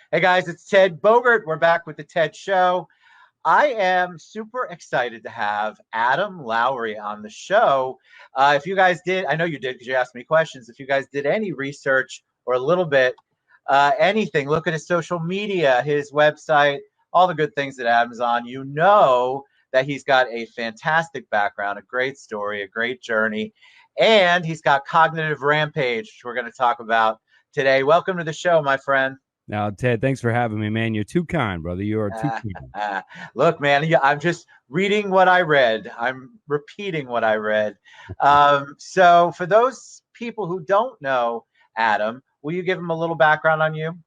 Hey guys, it's Ted Bogert. We're back with the Ted Show. I am super excited to have Adam Lowry on the show. If you guys did, I know you did because you asked me questions. If you guys did any research or a little bit, anything, look at his social media, his website, all the good things that Adam's on, you know that he's got a fantastic background, a great story, a great journey, and he's got Cognitive Rampage, which we're going to talk about today. Welcome to the show, my friend. Now, Ted, thanks for having me, man. You're too kind, brother. You are too kind. Look, man, I'm just reading what I read. I'm repeating what I read. So, for those people who don't know Adam, will you give them a little background on you?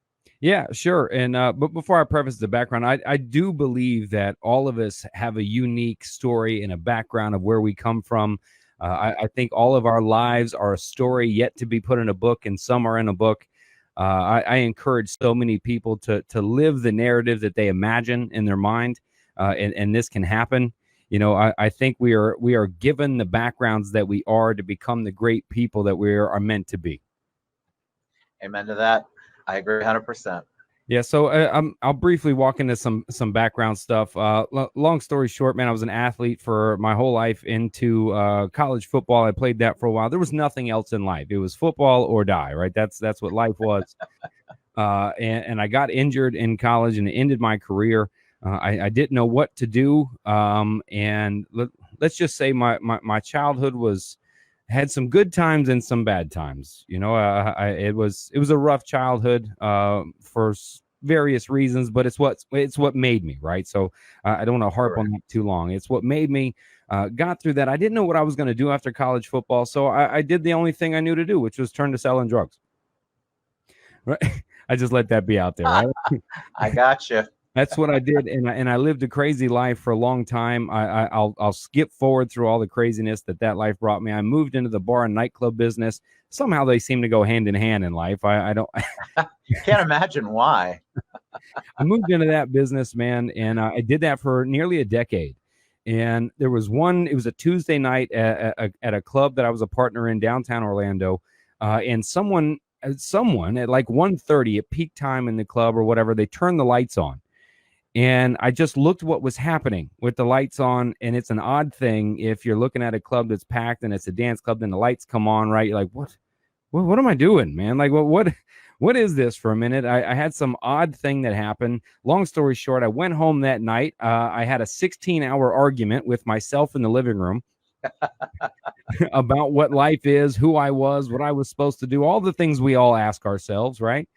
Yeah, sure. And but before I preface the background, I do believe that all of us have a unique story and a background of where we come from. I think all of our lives are a story yet to be put in a book, and some are in a book. I encourage so many people to live the narrative that they imagine in their mind, and this can happen. You know, I think we are given the backgrounds that we are to become the great people that we are meant to be. Amen to that. I agree 100%. Yeah, so I'll briefly walk into some background stuff. Long story short, man, I was an athlete for my whole life into college football. I played that for a while. There was nothing else in life. It was football or die, right? That's what life was. And I got injured in college and it ended my career. I didn't know what to do. And let's just say my childhood had some good times and some bad times. You know, it was a rough childhood for various reasons, but it's what made me, right? So I don't want to harp on that too long. It's what made me. Got through that. I didn't know what I was going to do after college football, so I did the only thing I knew to do, which was turn to selling drugs. Right? I just let that be out there, right? I got you. That's what I did, and I lived a crazy life for a long time. I'll skip forward through all the craziness that life brought me. I moved into the bar and nightclub business. Somehow they seem to go hand in hand in life. I don't. Can't imagine why. I moved into that business, man, and I did that for nearly a decade. And there was it was a Tuesday night at a club that I was a partner in downtown Orlando, and someone at like 1:30 at peak time in the club or whatever, they turned the lights on. And I just looked what was happening with the lights on. And it's an odd thing if you're looking at a club that's packed and it's a dance club, then the lights come on, right? You're like, what am I doing, man? Like, what is this for a minute? I had some odd thing that happened. Long story short, I went home that night. I had a 16-hour argument with myself in the living room about what life is, who I was, what I was supposed to do, all the things we all ask ourselves, right?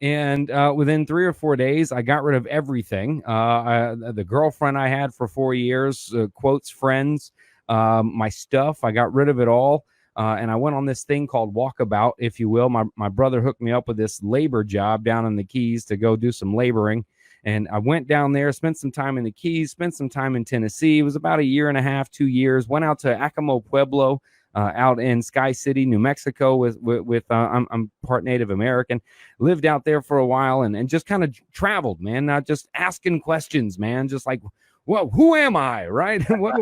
And within 3 or 4 days, I got rid of everything. The girlfriend I had for 4 years, quotes friends, my stuff, I got rid of it all. And I went on this thing called walkabout, if you will. My brother hooked me up with this labor job down in the Keys to go do some laboring. And I went down there, spent some time in the Keys, spent some time in Tennessee. It was about 1.5 years, 2 years. Went out to Acoma Pueblo, out in Sky City, New Mexico with I'm part Native American, lived out there for a while and just kind of traveled, man, not just asking questions, man, just like, well, who am I? Right. What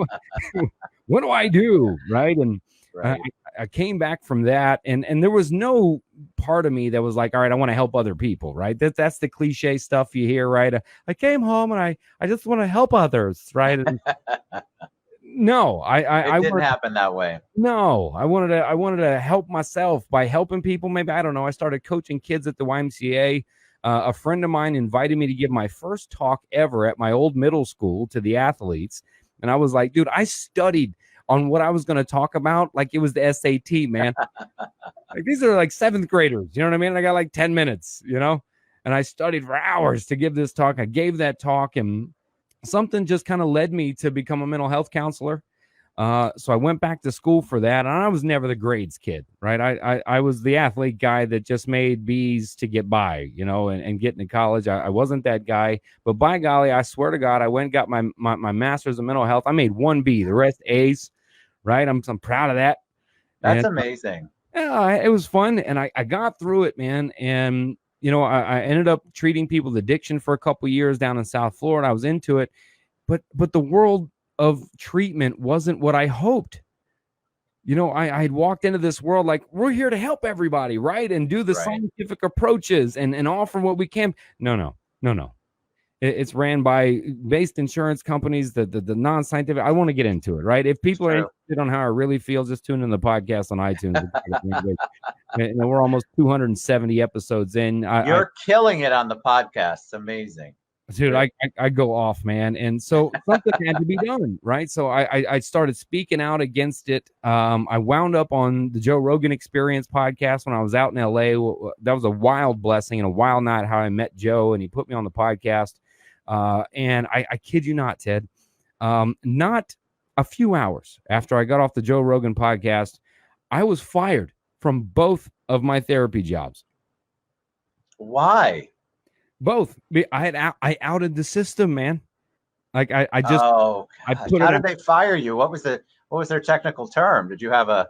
do I do? Right. And Right. I came back from that and there was no part of me that was like, all right, I want to help other people. Right. That's the cliche stuff you hear. Right. I came home and I just want to help others. Right. And, no, it didn't happen that way. No, I wanted to help myself by helping people. Maybe, I don't know. I started coaching kids at the YMCA. A friend of mine invited me to give my first talk ever at my old middle school to the athletes. And I was like, dude, I studied on what I was going to talk about like it was the SAT, man. Like, these are like 7th graders. You know what I mean? And I got like 10 minutes, you know, and I studied for hours to give this talk. I gave that talk and something just kind of led me to become a mental health counselor. So I went back to school for that. And I was never the grades kid, right? I was the athlete guy that just made B's to get by, you know, and get into college. I wasn't that guy. But by golly, I swear to God, I went and got my master's in mental health. I made 1 B, the rest A's, right? I'm proud of that. That's amazing. Yeah, it was fun. And I got through it, man. And you know, I ended up treating people with addiction for a couple of years down in South Florida. I was into it, but the world of treatment wasn't what I hoped. I had walked into this world like we're here to help everybody, right? And do the Right. scientific approaches and offer what we can. No. It's ran by based insurance companies, the non-scientific. I want to get into it, right? If It's people are true. interested on how I really feel, just tune in the podcast on iTunes. We're almost 270 episodes in. You're killing it on the podcast. It's amazing. Dude, I go off, man. And so something had to be done, right? So I started speaking out against it. I wound up on the Joe Rogan Experience podcast when I was out in LA. That was a wild blessing and a wild night how I met Joe, and he put me on the podcast. And I kid you not, Ted, not a few hours after I got off the Joe Rogan podcast, I was fired from both of my therapy jobs. Why? Both. I outed the system, man. Like I just Oh, I gosh. put How it did out. they fire you? What was their technical term? Did you have a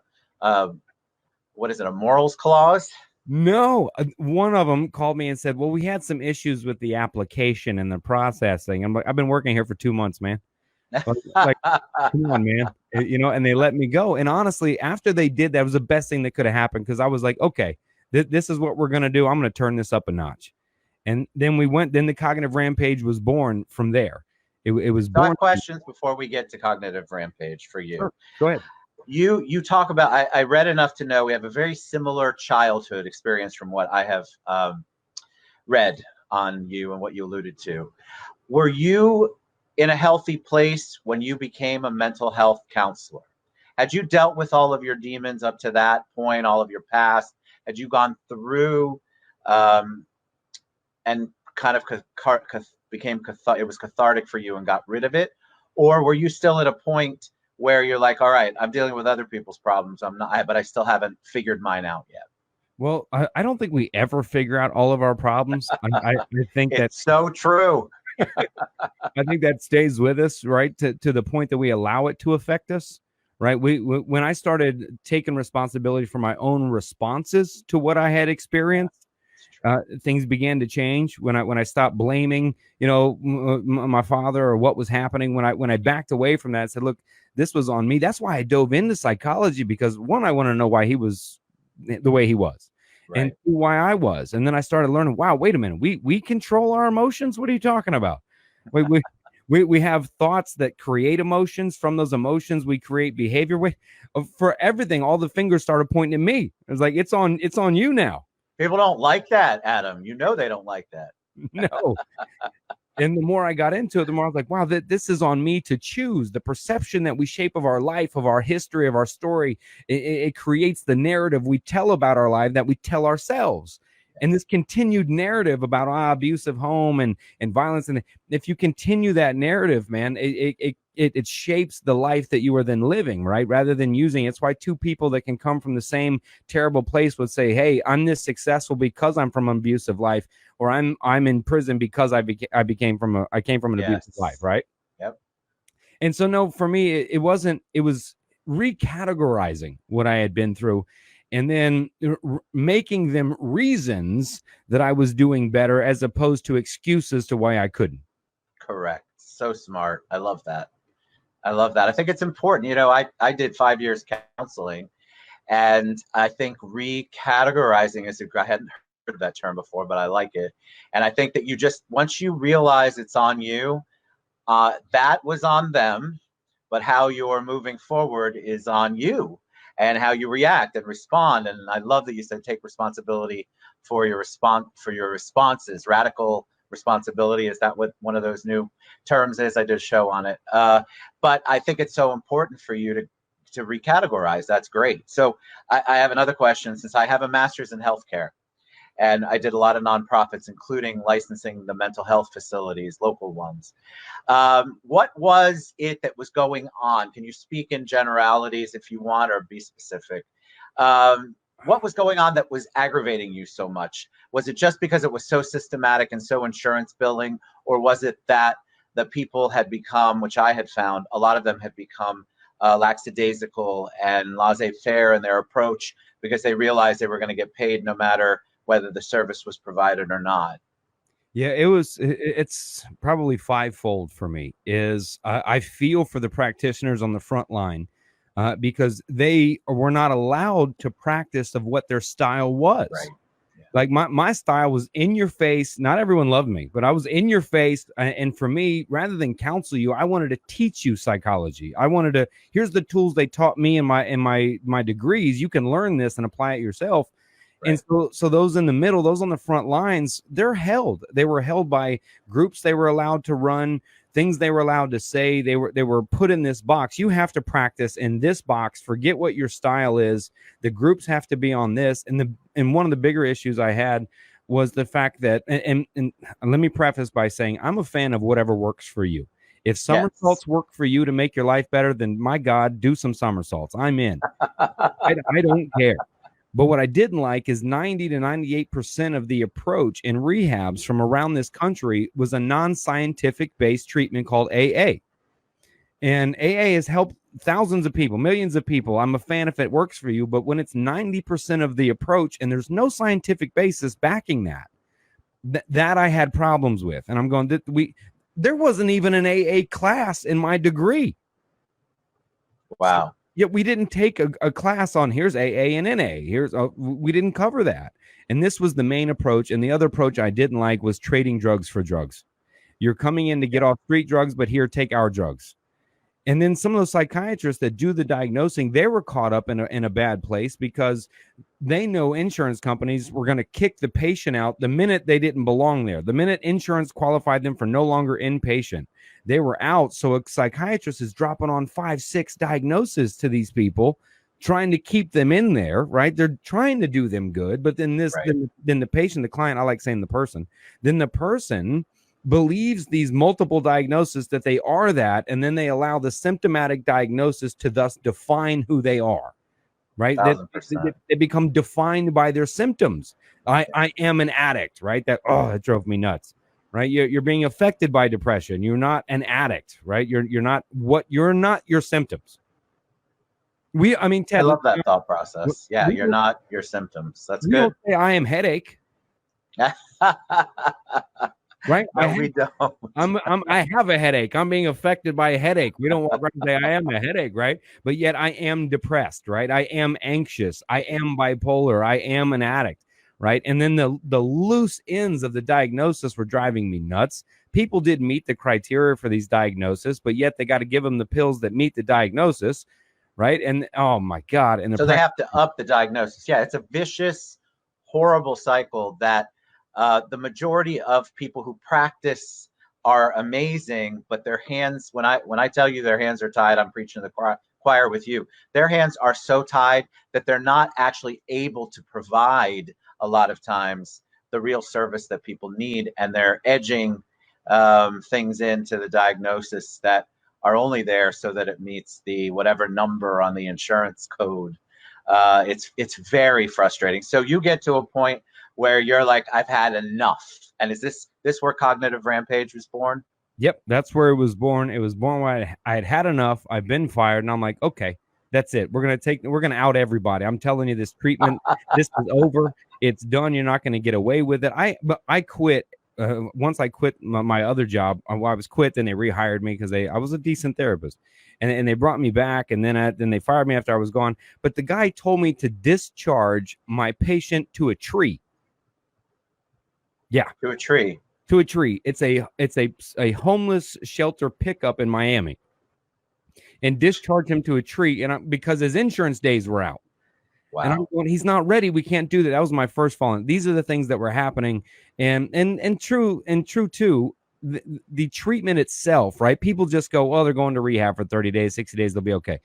what is it, a morals clause? No, one of them called me and said, "Well, we had some issues with the application and the processing." I'm like, "I've been working here for 2 months, man. Like, come on, man." And they let me go. And honestly, after they did, that was the best thing that could have happened because I was like, "Okay, this is what we're gonna do. I'm gonna turn this up a notch." And then then the cognitive rampage was born from there. It was So I born. have questions before we get to cognitive rampage for you. Sure. Go ahead. You talk about, I read enough to know we have a very similar childhood experience from what I have read on you and what you alluded to. Were you in a healthy place when you became a mental health counselor? Had you dealt with all of your demons up to that point, all of your past? Had you gone through and kind of it was cathartic for you and got rid of it? Or were you still at a point where you're like, all right, I'm dealing with other people's problems. But I still haven't figured mine out yet. Well, I don't think we ever figure out all of our problems. I think that It's so true. I think that stays with us, right? To the point that we allow it to affect us, right? When I started taking responsibility for my own responses to what I had experienced, things began to change. When I stopped blaming, my father or what was happening. When I backed away from that, I said, "Look, this was on me." That's why I dove into psychology because one, I want to know why he was the way he was. Right. And two, why I was. And then I started learning, wow, wait a minute. We control our emotions. What are you talking about? We have thoughts that create emotions. From those emotions, we create behavior. For everything, all the fingers started pointing at me. It was like, it's on you now. People don't like that, Adam. They don't like that. No. And the more I got into it, the more I was like, wow, this is on me to choose. The perception that we shape of our life, of our history, of our story, it creates the narrative we tell about our life that we tell ourselves. And this continued narrative about abusive home and violence. And if you continue that narrative, man, it shapes the life that you are then living, right? Rather than using it. It's why two people that can come from the same terrible place would say, hey, I'm this successful because I'm from an abusive life, or I'm in prison because I came from an abusive life, right? Yep. And so no, for me, it was recategorizing what I had been through and then making them reasons that I was doing better as opposed to excuses to why I couldn't. Correct. So smart. I love that. I think it's important. I did 5 years counseling, and I think recategorizing I hadn't heard that term before, but I like it. And I think that once you realize it's on you, that was on them, but how you're moving forward is on you and how you react and respond. And I love that you said take responsibility for your responses. Radical responsibility, is that what one of those new terms is? I did a show on it. But I think it's so important for you to recategorize. That's great. So I have another question. Since I have a master's in healthcare, and I did a lot of nonprofits, including licensing the mental health facilities, local ones. What was it that was going on? Can you speak in generalities if you want, or be specific? What was going on that was aggravating you so much? Was it just because it was so systematic and so insurance billing, or was it that the people had become, which I had found, a lot of them had become lackadaisical and laissez-faire in their approach because they realized they were going to get paid no matter whether the service was provided or not? Yeah, it's probably fivefold for me. I feel for the practitioners on the front line because they were not allowed to practice of what their style was. Right. Yeah. Like my style was in your face. Not everyone loved me, but I was in your face. And for me, rather than counsel you, I wanted to teach you psychology. I wanted to, here's the tools they taught me in my degrees. You can learn this and apply it yourself. Right. And so those in the middle, those on the front lines, they were held by groups they were allowed to run, things they were allowed to say. They were put in this box. You have to practice in this box. Forget what your style is. The groups have to be on this. And one of the bigger issues I had was the fact that, and let me preface by saying, I'm a fan of whatever works for you. If somersaults work for you to make your life better, then my God, do some somersaults. I'm in. I don't care. But what I didn't like is 90 to 98% of the approach in rehabs from around this country was a non-scientific based treatment called AA. And AA has helped thousands of people, millions of people. I'm a fan if it works for you. But when it's 90% of the approach and there's no scientific basis backing that I had problems with. And I'm going, there wasn't even an AA class in my degree. Wow. Yet we didn't take a class on here's AA and NA. We didn't cover that. And this was the main approach. And the other approach I didn't like was trading drugs for drugs. You're coming in to get off street drugs, but here, take our drugs. And then some of those psychiatrists that do the diagnosing, they were caught up in a bad place because they know insurance companies were going to kick the patient out the minute they didn't belong there. The minute insurance qualified them for no longer inpatient, they were out. So a psychiatrist is dropping on 5-6 diagnoses to these people, trying to keep them in there, right? They're trying to do them good. But then then the patient, the client, I like saying the person, then the person believes these multiple diagnoses that they are that, and then they allow the symptomatic diagnosis to thus define who they are, right? They become defined by their symptoms. I am an addict, right? That drove me nuts, right? You're being affected by depression. You're not an addict, right? You're not your symptoms. Ted, I love that thought process. Yeah, you're not your symptoms. That's good. Don't say I am headache. Right? No, we don't. I have a headache. I'm being affected by a headache. We don't walk around and say I am a headache, right? But yet I am depressed, right? I am anxious. I am bipolar. I am an addict, right? And then the loose ends of the diagnosis were driving me nuts. People didn't meet the criteria for these diagnoses, but yet they got to give them the pills that meet the diagnosis, right? And oh my God. And so they have to up the diagnosis. Yeah, it's a vicious, horrible cycle that the majority of people who practice are amazing, but their hands, when I tell you their hands are tied, I'm preaching to the choir with you. Their hands are so tied that they're not actually able to provide a lot of times the real service that people need, and they're edging things into the diagnosis that are only there so that it meets the whatever number on the insurance code. It's very frustrating. So you get to a point where you're like, I've had enough. And is this where Cognitive Rampage was born? Yep, that's where it was born. It was born when I had enough. I've been fired, and I'm like, okay, that's it. We're gonna out everybody. I'm telling you, this treatment, this is over. It's done. You're not gonna get away with it. I quit. Once I quit my other job, I was quit. Then they rehired me because I was a decent therapist, and they brought me back. And then they fired me after I was gone. But the guy told me to discharge my patient to a tree. Yeah, to a tree. It's a homeless shelter pickup in Miami, and discharge him to a tree, and because his insurance days were out. Wow. And I'm going, he's not ready. We can't do that. That was my first fall. And these are the things that were happening, and true too. The treatment itself, right? People just go, well, they're going to rehab for 30 days, 60 days, they'll be okay.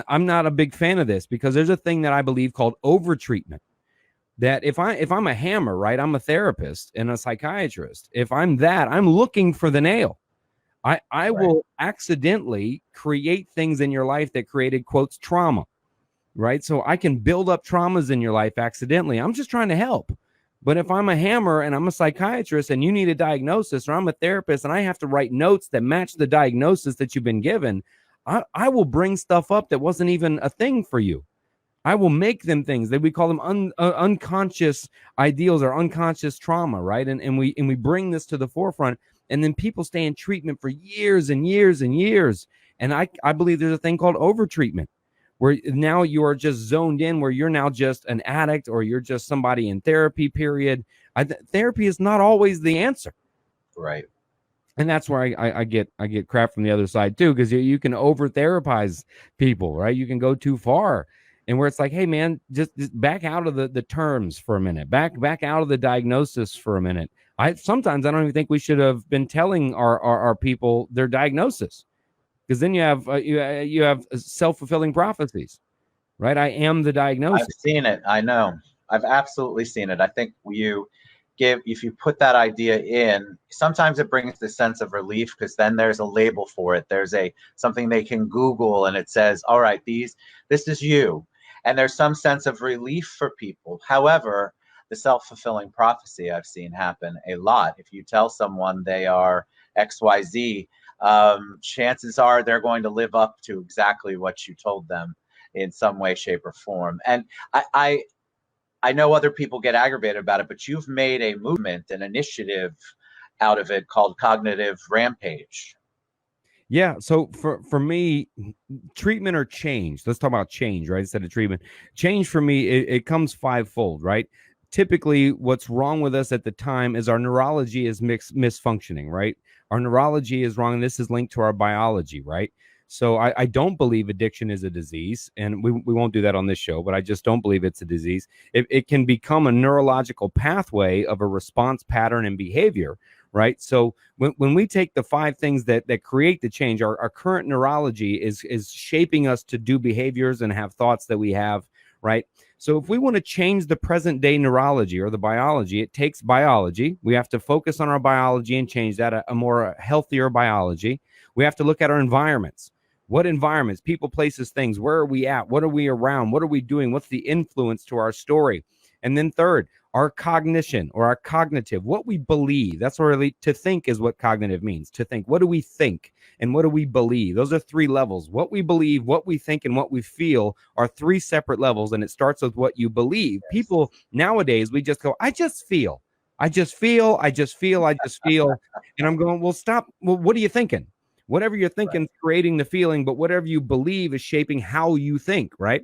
I'm not a big fan of this because there's a thing that I believe called over-treatment. That if I'm a hammer, right? I'm a therapist and a psychiatrist. If I'm that, I'm looking for the nail. I will accidentally create things in your life that created, quotes, trauma, right? So I can build up traumas in your life accidentally. I'm just trying to help. But if I'm a hammer and I'm a psychiatrist and you need a diagnosis, or I'm a therapist and I have to write notes that match the diagnosis that you've been given, I will bring stuff up that wasn't even a thing for you. I will make them things that we call them unconscious ideals or unconscious trauma, right? And we bring this to the forefront, and then people stay in treatment for years and years and years. And I believe there's a thing called overtreatment, where now you are just zoned in, where you're now just an addict or you're just somebody in therapy, period. Therapy is not always the answer. Right. And that's where I get crap from the other side too, because you can over therapize people, right? You can go too far, and where it's like, hey man, just back out of the terms for a minute, back out of the diagnosis for a minute. Sometimes I don't even think we should have been telling our people their diagnosis, because then you have you have self-fulfilling prophecies, right? I am the diagnosis. I've seen it. I know. I've absolutely seen it. I think if you put that idea in, sometimes it brings the sense of relief, because then there's a label for it. There's something they can Google and it says, all right, this is you. And there's some sense of relief for people. However, the self-fulfilling prophecy I've seen happen a lot. If you tell someone they are XYZ, chances are they're going to live up to exactly what you told them in some way, shape, or form. And I know other people get aggravated about it, but you've made a movement, an initiative out of it called Cognitive Rampage. Yeah. So for me, treatment or change, let's talk about change, right? Instead of treatment. Change for me, it comes fivefold, right? Typically, what's wrong with us at the time is our neurology is misfunctioning, right? Our neurology is wrong, and this is linked to our biology, right? So I don't believe addiction is a disease, and we won't do that on this show, but I just don't believe it's a disease. It can become a neurological pathway of a response pattern and behavior, right? So when we take the 5 things that create the change, our current neurology is shaping us to do behaviors and have thoughts that we have, right? So if we want to change the present day neurology or the biology, it takes biology. We have to focus on our biology and change that, a more healthier biology. We have to look at our environments. What environments, people, places, things, where are we at? What are we around? What are we doing? What's the influence to our story? And then third, our cognition or our cognitive, what we believe. That's really, to think is what cognitive means, to think. What do we think and what do we believe? Those are 3 levels. What we believe, what we think, and what we feel are 3 separate levels, and it starts with what you believe. Yes. People nowadays, we just go, I just feel. I just feel. And I'm going, well, stop. Well, what are you thinking? Whatever you're thinking is creating the feeling, but whatever you believe is shaping how you think, right?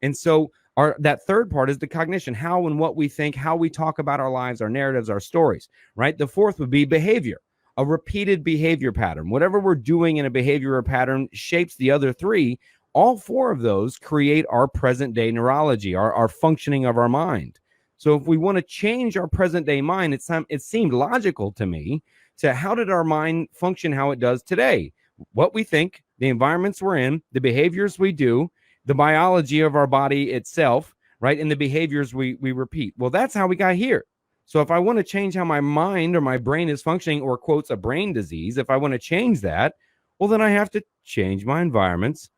And so that third part is the cognition, how and what we think, how we talk about our lives, our narratives, our stories, right? The fourth would be behavior, a repeated behavior pattern. Whatever we're doing in a behavior pattern shapes the other 3. All 4 of those create our present day neurology, our functioning of our mind. So if we want to change our present day mind, it seemed logical to me to how did our mind function how it does today? What we think, the environments we're in, the behaviors we do, the biology of our body itself, right? And the behaviors we repeat. Well, that's how we got here. So if I want to change how my mind or my brain is functioning, or quotes a brain disease, if I want to change that, well, then I have to change my environments.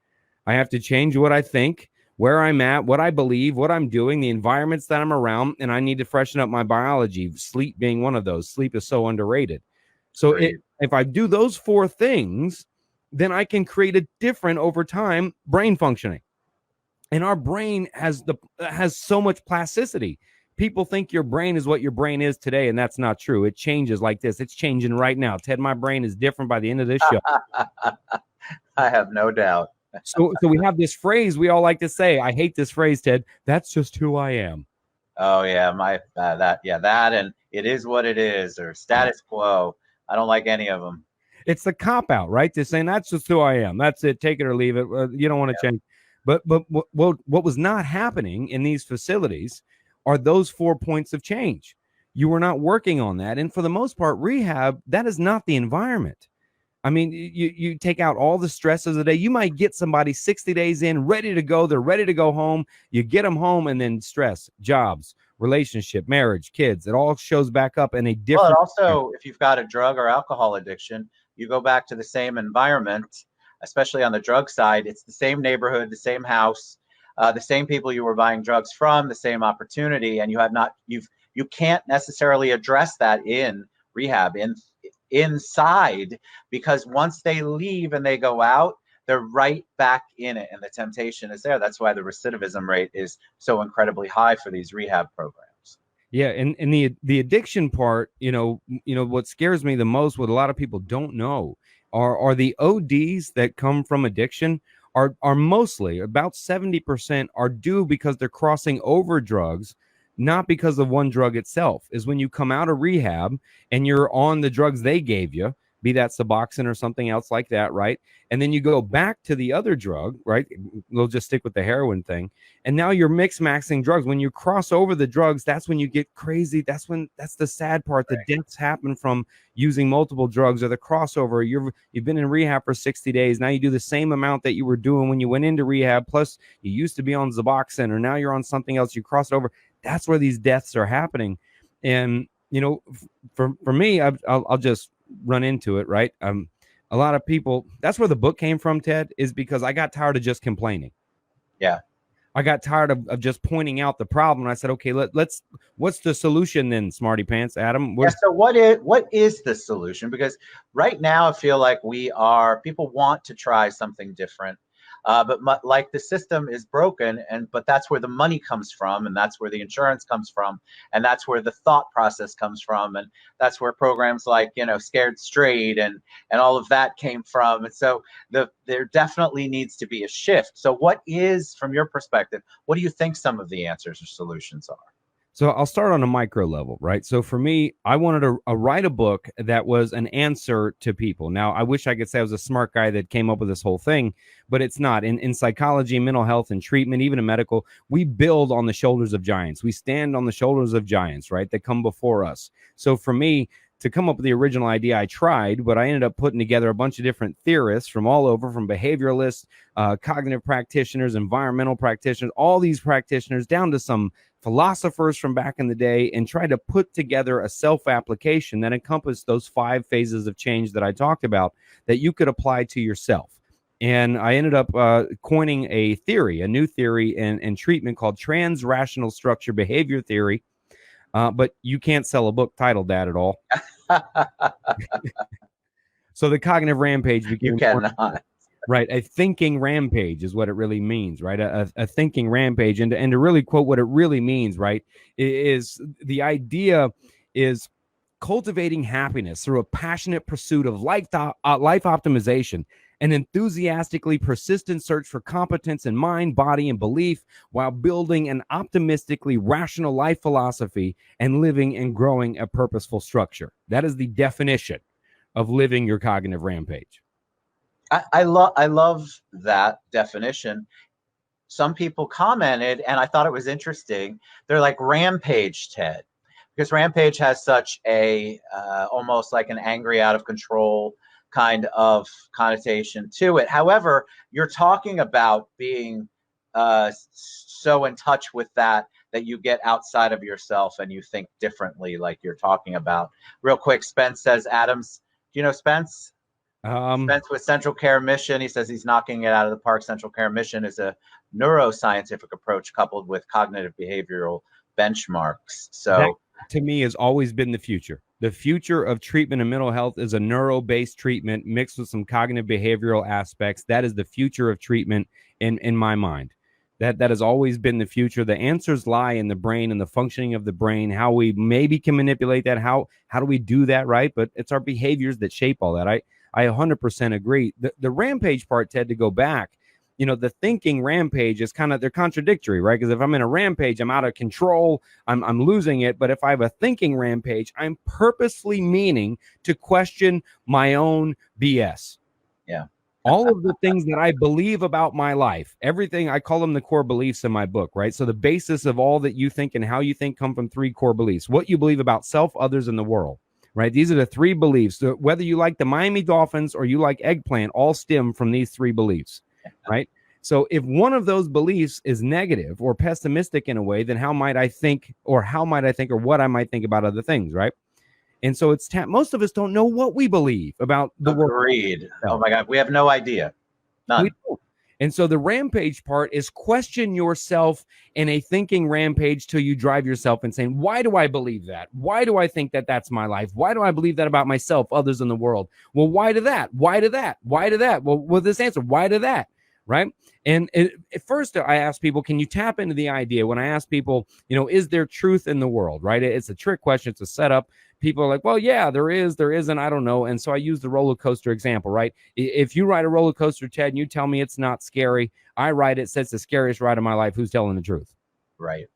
I have to change what I think, where I'm at, what I believe, what I'm doing, the environments that I'm around, and I need to freshen up my biology, sleep being one of those. Sleep is so underrated. So if I do those 4 things, then I can create a different, over time, brain functioning. And our brain has so much plasticity. People think your brain is what your brain is today, and that's not true. It changes like this. It's changing right now. Ted, my brain is different by the end of this show. I have no doubt. So we have this phrase we all like to say. I hate this phrase, Ted. That's just who I am. Oh yeah, that and it is what it is, or status quo. I don't like any of them. It's the cop out, right? Just saying that's just who I am. That's it. Take it or leave it. You don't want to change. But what was not happening in these facilities are those 4 points of change. You were not working on that. And for the most part, rehab, that is not the environment. I mean, you take out all the stresses of the day. You might get somebody 60 days in, ready to go. They're ready to go home. You get them home, and then stress, jobs, relationship, marriage, kids. It all shows back up in a different. Well, also, if you've got a drug or alcohol addiction, you go back to the same environment, especially on the drug side. It's the same neighborhood, the same house, the same people you were buying drugs from, the same opportunity, and you can't necessarily address that in rehab, inside, because once they leave and they go out, they're right back in it, and the temptation is there. That's why the recidivism rate is so incredibly high for these rehab programs. Yeah, and the addiction part, what scares me the most, what a lot of people don't know, are the ODs that come from addiction are mostly about 70% are due because they're crossing over drugs, not because of one drug itself. Is when you come out of rehab and you're on the drugs they gave you, be that Suboxone or something else like that, right? And then you go back to the other drug, right? We'll just stick with the heroin thing. And now you're maxing drugs. When you cross over the drugs, that's when you get crazy. That's the sad part. The deaths happen from using multiple drugs or the crossover. You've been in rehab for 60 days. Now you do the same amount that you were doing when you went into rehab. Plus you used to be on Suboxone, or now you're on something else. You cross over. That's where these deaths are happening. And, you know, for me, I'll just run into it, right? A lot of people, that's where the book came from, Ted, is because I got tired of just complaining. Yeah. I got tired of just pointing out the problem. And I said, okay, what's the solution then, Smarty Pants? Adam? So what is the solution? Because right now I feel like people want to try something different. But like the system is broken, but that's where the money comes from, and that's where the insurance comes from, and that's where the thought process comes from, and that's where programs like Scared Straight and all of that came from. And so there definitely needs to be a shift. So what is, from your perspective, what do you think some of the answers or solutions are? So I'll start on a micro level, right? So for me, I wanted to write a book that was an answer to people. Now, I wish I could say I was a smart guy that came up with this whole thing, but it's not. In psychology, mental health, and treatment, even in medical, we build on the shoulders of giants. We stand on the shoulders of giants, right, that come before us. So for me, to come up with the original idea, I tried, but I ended up putting together a bunch of different theorists from all over, from behavioralists, cognitive practitioners, environmental practitioners, all these practitioners, down to some philosophers from back in the day, and tried to put together a self-application that encompassed those 5 phases of change that I talked about that you could apply to yourself. And I ended up coining a new theory in treatment called trans-rational structure behavior theory. But you can't sell a book titled that at all. So the cognitive rampage became... You cannot. Right, a thinking rampage is what it really means, right? A thinking rampage, and to really quote what it really means, right, is the idea is cultivating happiness through a passionate pursuit of life optimization, an enthusiastically persistent search for competence in mind, body, and belief, while building an optimistically rational life philosophy and living and growing a purposeful structure. That is the definition of living your cognitive rampage. I love that definition. Some people commented, and I thought it was interesting. They're like, rampage, Ted, because rampage has such a almost like an angry, out of control kind of connotation to it. However, you're talking about being so in touch with that you get outside of yourself and you think differently, like you're talking about. Real quick, Spence says, Adams, do you know Spence? Spence with Central Care Mission. He says he's knocking it out of the park. Central Care Mission is a neuroscientific approach coupled with cognitive behavioral benchmarks. So that, to me, has always been the future. The future of treatment and mental health is a neuro-based treatment mixed with some cognitive behavioral aspects. That is the future of treatment in my mind. That has always been the future. The answers lie in the brain and the functioning of the brain, how we maybe can manipulate that. How do we do that, right? But it's our behaviors that shape all that. I 100% agree. The rampage part, Ted, to go back, the thinking rampage is they're contradictory, right? Because if I'm in a rampage, I'm out of control, I'm losing it. But if I have a thinking rampage, I'm purposefully meaning to question my own BS. Yeah. All of the things that I believe about my life, everything, I call them the core beliefs in my book, right? So the basis of all that you think and how you think come from 3 core beliefs. What you believe about self, others, and the world. Right. These are the 3 beliefs. So whether you like the Miami Dolphins or you like eggplant, all stem from these 3 beliefs. Right. So if one of those beliefs is negative or pessimistic in a way, then how might I think or what I might think about other things. Right. And so most of us don't know what we believe about the world. Agreed. Oh, my God. We have no idea. None. We don't. And so the rampage part is question yourself in a thinking rampage till you drive yourself insane. Why do I believe that? Why do I think that that's my life? Why do I believe that about myself, others in the world? Well, why do that? Why do that? Why do that? Well, this answer, why do that? right? And at first, I ask people, can you tap into the idea? When I ask people, is there truth in the world, right? It's a trick question. It's a setup. People are like, well, yeah, there is, there isn't, I don't know. And so I use the roller coaster example, right? If you ride a roller coaster, Ted, and you tell me it's not scary, I ride it, says the scariest ride of my life. Who's telling the truth? Right.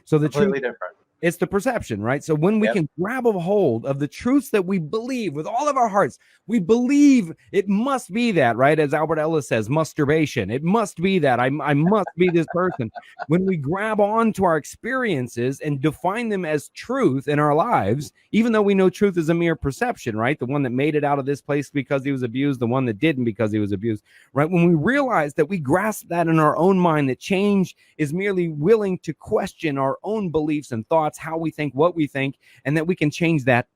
So the truth, Completely different. it's the perception, right? So when we can grab a hold of the truths that we believe with all of our hearts, we believe it must be that, right? As Albert Ellis says, masturbation. It must be that. I must be this person. When we grab onto our experiences and define them as truth in our lives, even though we know truth is a mere perception, right? The one that made it out of this place because he was abused, the one that didn't because he was abused, right? When we realize that we grasp that in our own mind, that change is merely willing to question our own beliefs and thoughts, how we think, what we think, and that we can change that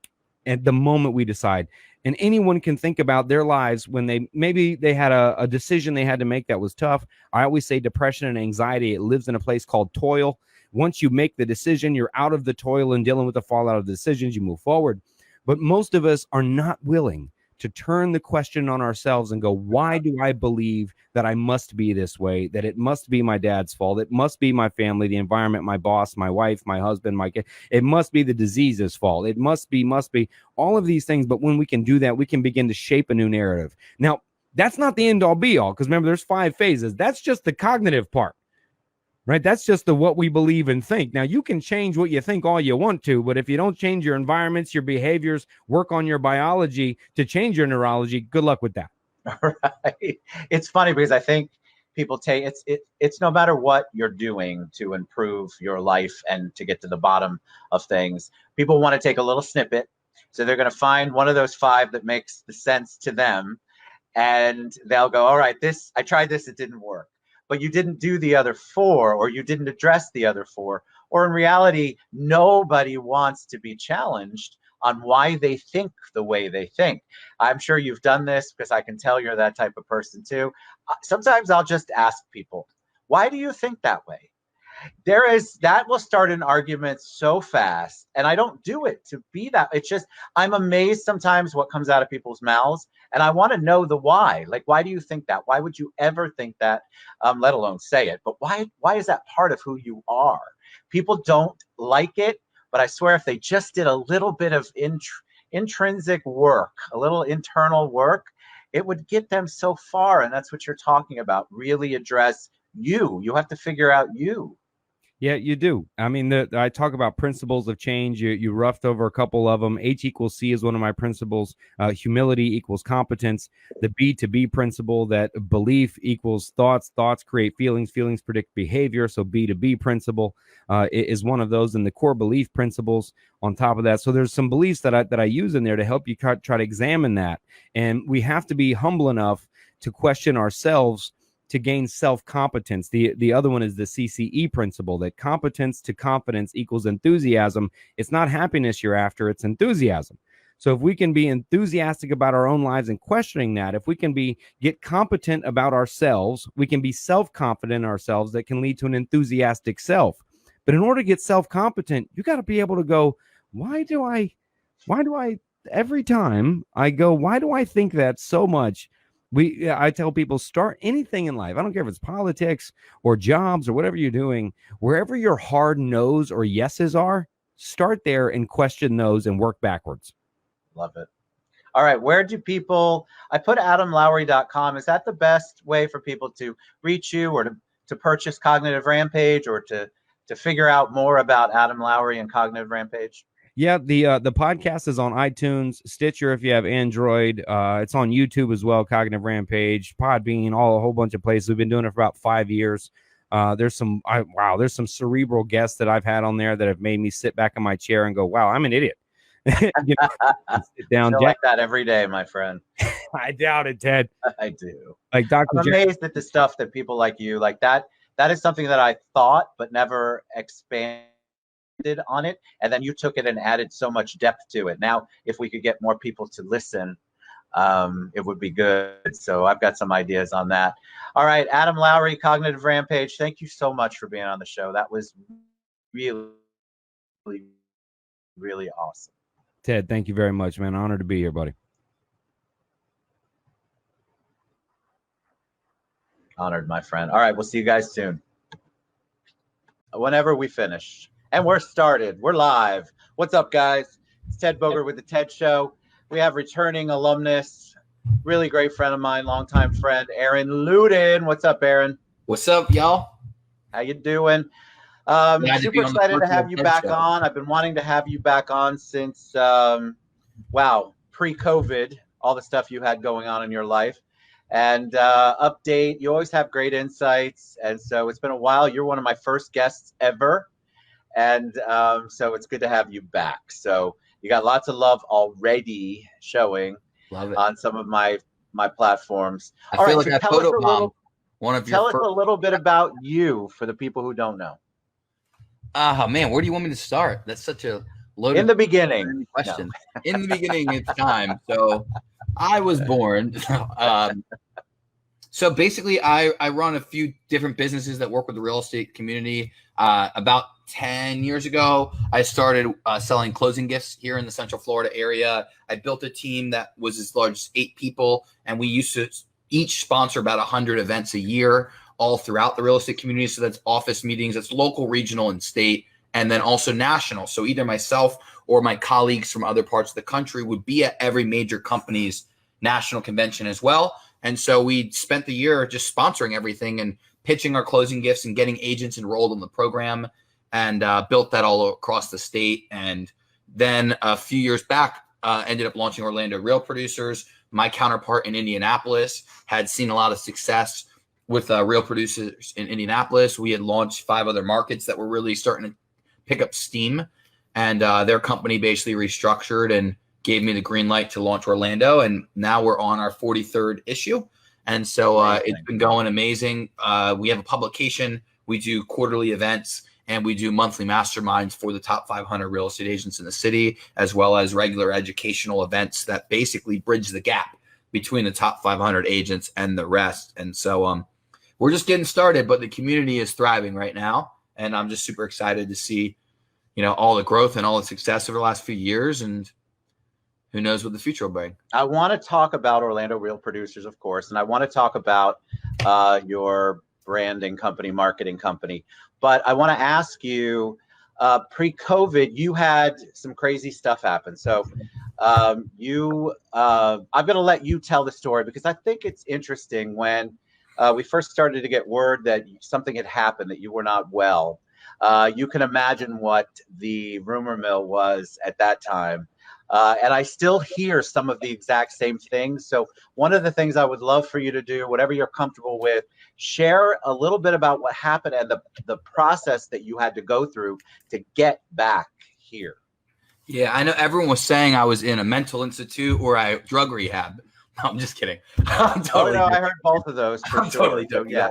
at the moment we decide. And anyone can think about their lives when they had a decision they had to make that was tough. I always say depression and anxiety, it lives in a place called toil. Once you make the decision, you're out of the toil and dealing with the fallout of the decisions, you move forward. But most of us are not willing to turn the question on ourselves and go, why do I believe that I must be this way, that it must be my dad's fault, it must be my family, the environment, my boss, my wife, my husband, my kid, it must be the disease's fault, it must be all of these things. But when we can do that, we can begin to shape a new narrative. Now, that's not the end all be all, because remember, there's 5 phases. That's just the cognitive part. Right? That's just the what we believe and think. Now, you can change what you think all you want to, but if you don't change your environments, your behaviors, work on your biology to change your neurology, good luck with that. Right. It's funny because I think people take it's no matter what you're doing to improve your life and to get to the bottom of things, people want to take a little snippet. So they're going to find one of those 5 that makes the sense to them, and they'll go, all right, I tried this, it didn't work. But you didn't do the other 4, or you didn't address the other 4. Or in reality, nobody wants to be challenged on why they think the way they think. I'm sure you've done this because I can tell you're that type of person too. Sometimes I'll just ask people, why do you think that way? That will start an argument so fast, and I don't do it to be that. It's just I'm amazed sometimes what comes out of people's mouths, and I want to know the why. Like, why do you think that? Why would you ever think that? Let alone say it. But why is that part of who you are? People don't like it, but I swear if they just did a little bit of intrinsic work, a little internal work, it would get them so far. And that's what you're talking about. Really address you. You have to figure out you. Yeah, you do. I mean, I talk about principles of change. You roughed over a couple of them. H equals C is one of my principles. Humility equals competence. The B to B principle, that belief equals thoughts. Thoughts create feelings. Feelings predict behavior. So B to B principle is one of those. And the core belief principles on top of that. So there's some beliefs that I use in there to help you try to examine that. And we have to be humble enough to question ourselves to gain self-competence. The other one is the CCE principle, that competence to confidence equals enthusiasm. It's not happiness you're after, it's enthusiasm. So if we can be enthusiastic about our own lives and questioning that, if we can get competent about ourselves, we can be self-confident in ourselves. That can lead to an enthusiastic self. But in order to get self-competent, you got to be able to go, why do I every time I go, why do I think that so much? I tell people, start anything in life. I don't care if it's politics or jobs or whatever you're doing, wherever your hard no's or yeses are, start there and question those and work backwards. Love it. All right. Where do people, I put adamlowry.com. Is that the best way for people to reach you, or to purchase Cognitive Rampage, or to figure out more about Adam Lowry and Cognitive Rampage? Yeah, the podcast is on iTunes, Stitcher if you have Android. It's on YouTube as well, Cognitive Rampage, Podbean, a whole bunch of places. We've been doing it for about 5 years. There's some cerebral guests that I've had on there that have made me sit back in my chair and go, wow, I'm an idiot. Sit down. Like that every day, my friend. I doubt it, Ted. I do. Like Dr. I'm amazed at the stuff that people like you, like that. That is something that I thought but never expanded on it, and then you took it and added so much depth to it. Now, if we could get more people to listen, it would be good. So I've got some ideas on that. All right, Adam Lowry, Cognitive Rampage, thank you so much for being on the show. That was really, really awesome. Ted, thank you very much, man. Honored to be here, buddy. Honored, my friend. All right, we'll see you guys soon. Whenever we finish. And we're started. We're live. What's up, guys? It's Ted Bogert with the TED Show. We have returning alumnus, really great friend of mine, longtime friend, Aaron Luden. What's up, Aaron? What's up, y'all? How you doing? Super excited to have you back on. I've been wanting to have you back on since, pre-COVID, all the stuff you had going on in your life. And update, you always have great insights. And so it's been a while. You're one of my first guests ever. And so it's good to have you back. So you got lots of love already showing on some of my platforms. I feel like I photobombed one of your Tell us a little bit about you for the people who don't know. Oh, man, where do you want me to start? That's such a loaded in the beginning question. No. In the beginning, it's time. So I was born. So basically, I run a few different businesses that work with the real estate community. About 10 years ago, I started selling closing gifts here in the Central Florida area. I built a team that was as large as 8 people, and we used to each sponsor about 100 events a year all throughout the real estate community. So that's office meetings, that's local, regional, and state, and then also national. So either myself or my colleagues from other parts of the country would be at every major company's national convention as well. And so we spent the year just sponsoring everything and pitching our closing gifts and getting agents enrolled in the program, and built that all across the state. And then a few years back, ended up launching Orlando Real Producers. My counterpart in Indianapolis had seen a lot of success with Real Producers in Indianapolis. We had launched 5 other markets that were really starting to pick up steam. And their company basically restructured and gave me the green light to launch Orlando. And now we're on our 43rd issue. And so it's been going amazing. We have a publication. We do quarterly events, and we do monthly masterminds for the top 500 real estate agents in the city, as well as regular educational events that basically bridge the gap between the top 500 agents and the rest. And so we're just getting started, but the community is thriving right now. And I'm just super excited to see, all the growth and all the success over the last few years, and who knows what the future will bring. I want to talk about Orlando Real Producers, of course, and I want to talk about your branding company, marketing company. But I want to ask you, pre-COVID, you had some crazy stuff happen. So I'm going to let you tell the story, because I think it's interesting. When we first started to get word that something had happened, that you were not well, you can imagine what the rumor mill was at that time. And I still hear some of the exact same things. So one of the things I would love for you to do, whatever you're comfortable with, share a little bit about what happened and the process that you had to go through to get back here. Yeah, I know everyone was saying I was in a mental institute or drug rehab. No, I'm just kidding. I heard both of those for sure. Totally joking. Yes.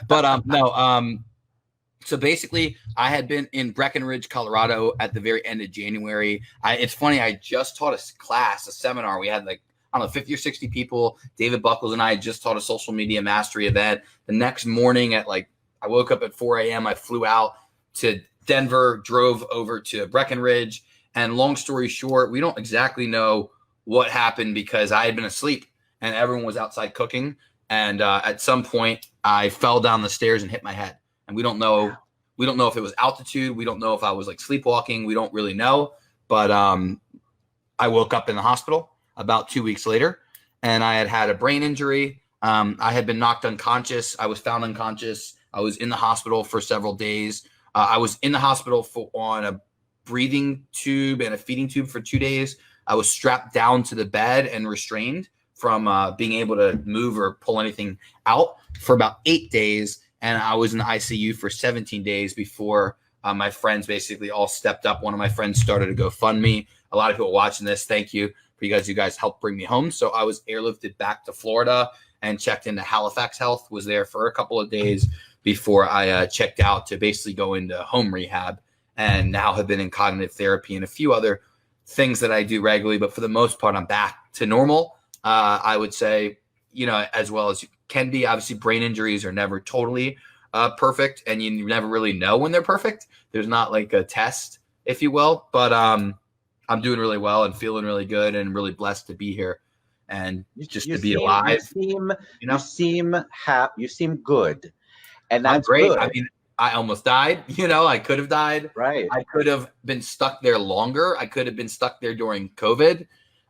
But no. So basically, I had been in Breckenridge, Colorado at the very end of January. It's funny, I just taught a seminar. We had 50 or 60 people. David Buckles and I just taught a social media mastery event. The next morning I woke up at 4 a.m. I flew out to Denver, drove over to Breckenridge. And long story short, we don't exactly know what happened, because I had been asleep and everyone was outside cooking. And at some point, I fell down the stairs and hit my head. And we don't know if it was altitude. We don't know if I was sleepwalking. We don't really know. But I woke up in the hospital about 2 weeks later, and I had a brain injury. I had been knocked unconscious. I was found unconscious. I was in the hospital for several days. I was in the hospital on a breathing tube and a feeding tube for 2 days. I was strapped down to the bed and restrained from being able to move or pull anything out for about 8 days. And I was in the ICU for 17 days before my friends basically all stepped up. One of my friends started a GoFundMe. A lot of people watching this, thank you for you guys helped bring me home. So I was airlifted back to Florida and checked into Halifax Health, was there for a couple of days before I checked out to basically go into home rehab, and now have been in cognitive therapy and a few other things that I do regularly. But for the most part, I'm back to normal. I would say, as well as you can be. Obviously, brain injuries are never totally perfect, and you never really know when they're perfect. There's not a test, if you will. But I'm doing really well and feeling really good and really blessed to be here. and just you to be seem, alive. you seem happy. You seem good, and I'm that's great. good. I mean, I almost died. I could have died. Right. I could have been stuck there longer. I could have been stuck there during COVID.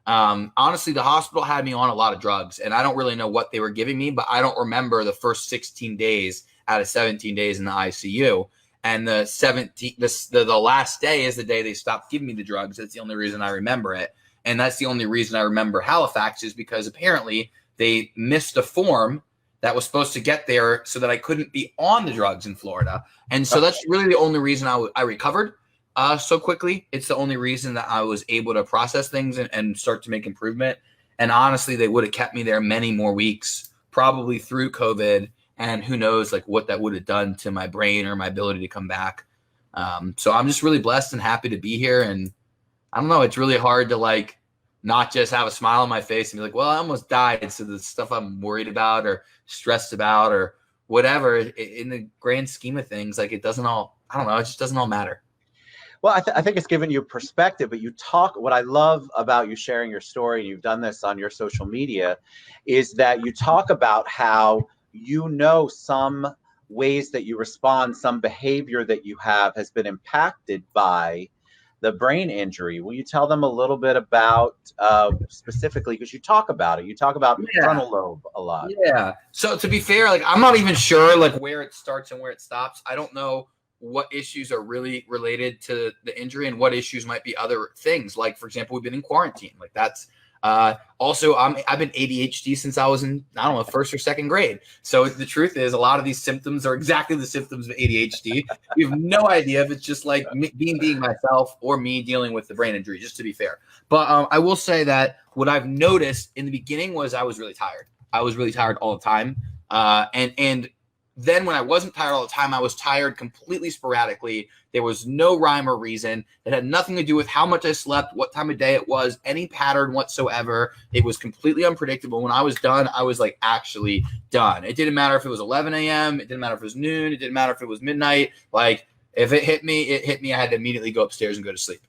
Honestly, the hospital had me on a lot of drugs, and I don't really know what they were giving me, but I don't remember the first 16 days out of 17 days in the ICU. And the last day is the day they stopped giving me the drugs. That's the only reason I remember it. And that's the only reason I remember Halifax, is because apparently they missed a form that was supposed to get there so that I couldn't be on the drugs in Florida. And so that's really the only reason I recovered so quickly. It's the only reason that I was able to process things and start to make improvement. And honestly, they would have kept me there many more weeks, probably through COVID. And who knows like what that would have done to my brain or my ability to come back. So I'm just really blessed and happy to be here. And I don't know, it's really hard to like not just have a smile on my face and be like, well, I almost died. So the stuff I'm worried about or stressed about or whatever, in the grand scheme of things, like it doesn't all, I don't know, it just doesn't all matter. Well, I think it's given you perspective, but what I love about you sharing your story, and you've done this on your social media, is that you talk about how some ways that you respond, some behavior that you have has been impacted by the brain injury. Will you tell them a little bit about specifically, because you talk about it, frontal lobe a lot. Yeah. So to be fair, like I'm not even sure like where it starts and where it stops. I don't know what issues are really related to the injury and what issues might be other things. Like, for example, we've been in quarantine. Like that's also I've been ADHD since I was in, I don't know, first or second grade. So the truth is a lot of these symptoms are exactly the symptoms of ADHD. We have no idea if it's just like me being myself or me dealing with the brain injury, just to be fair. But I will say that what I've noticed in the beginning was I was really tired. I was really tired all the time. And then when I wasn't tired all the time, I was tired completely sporadically. There was no rhyme or reason. It had nothing to do with how much I slept, what time of day it was, any pattern whatsoever. It was completely unpredictable. When I was done, I was like actually done. It didn't matter if it was 11 a.m. It didn't matter if it was noon. It didn't matter if it was midnight. Like if it hit me, it hit me. I had to immediately go upstairs and go to sleep.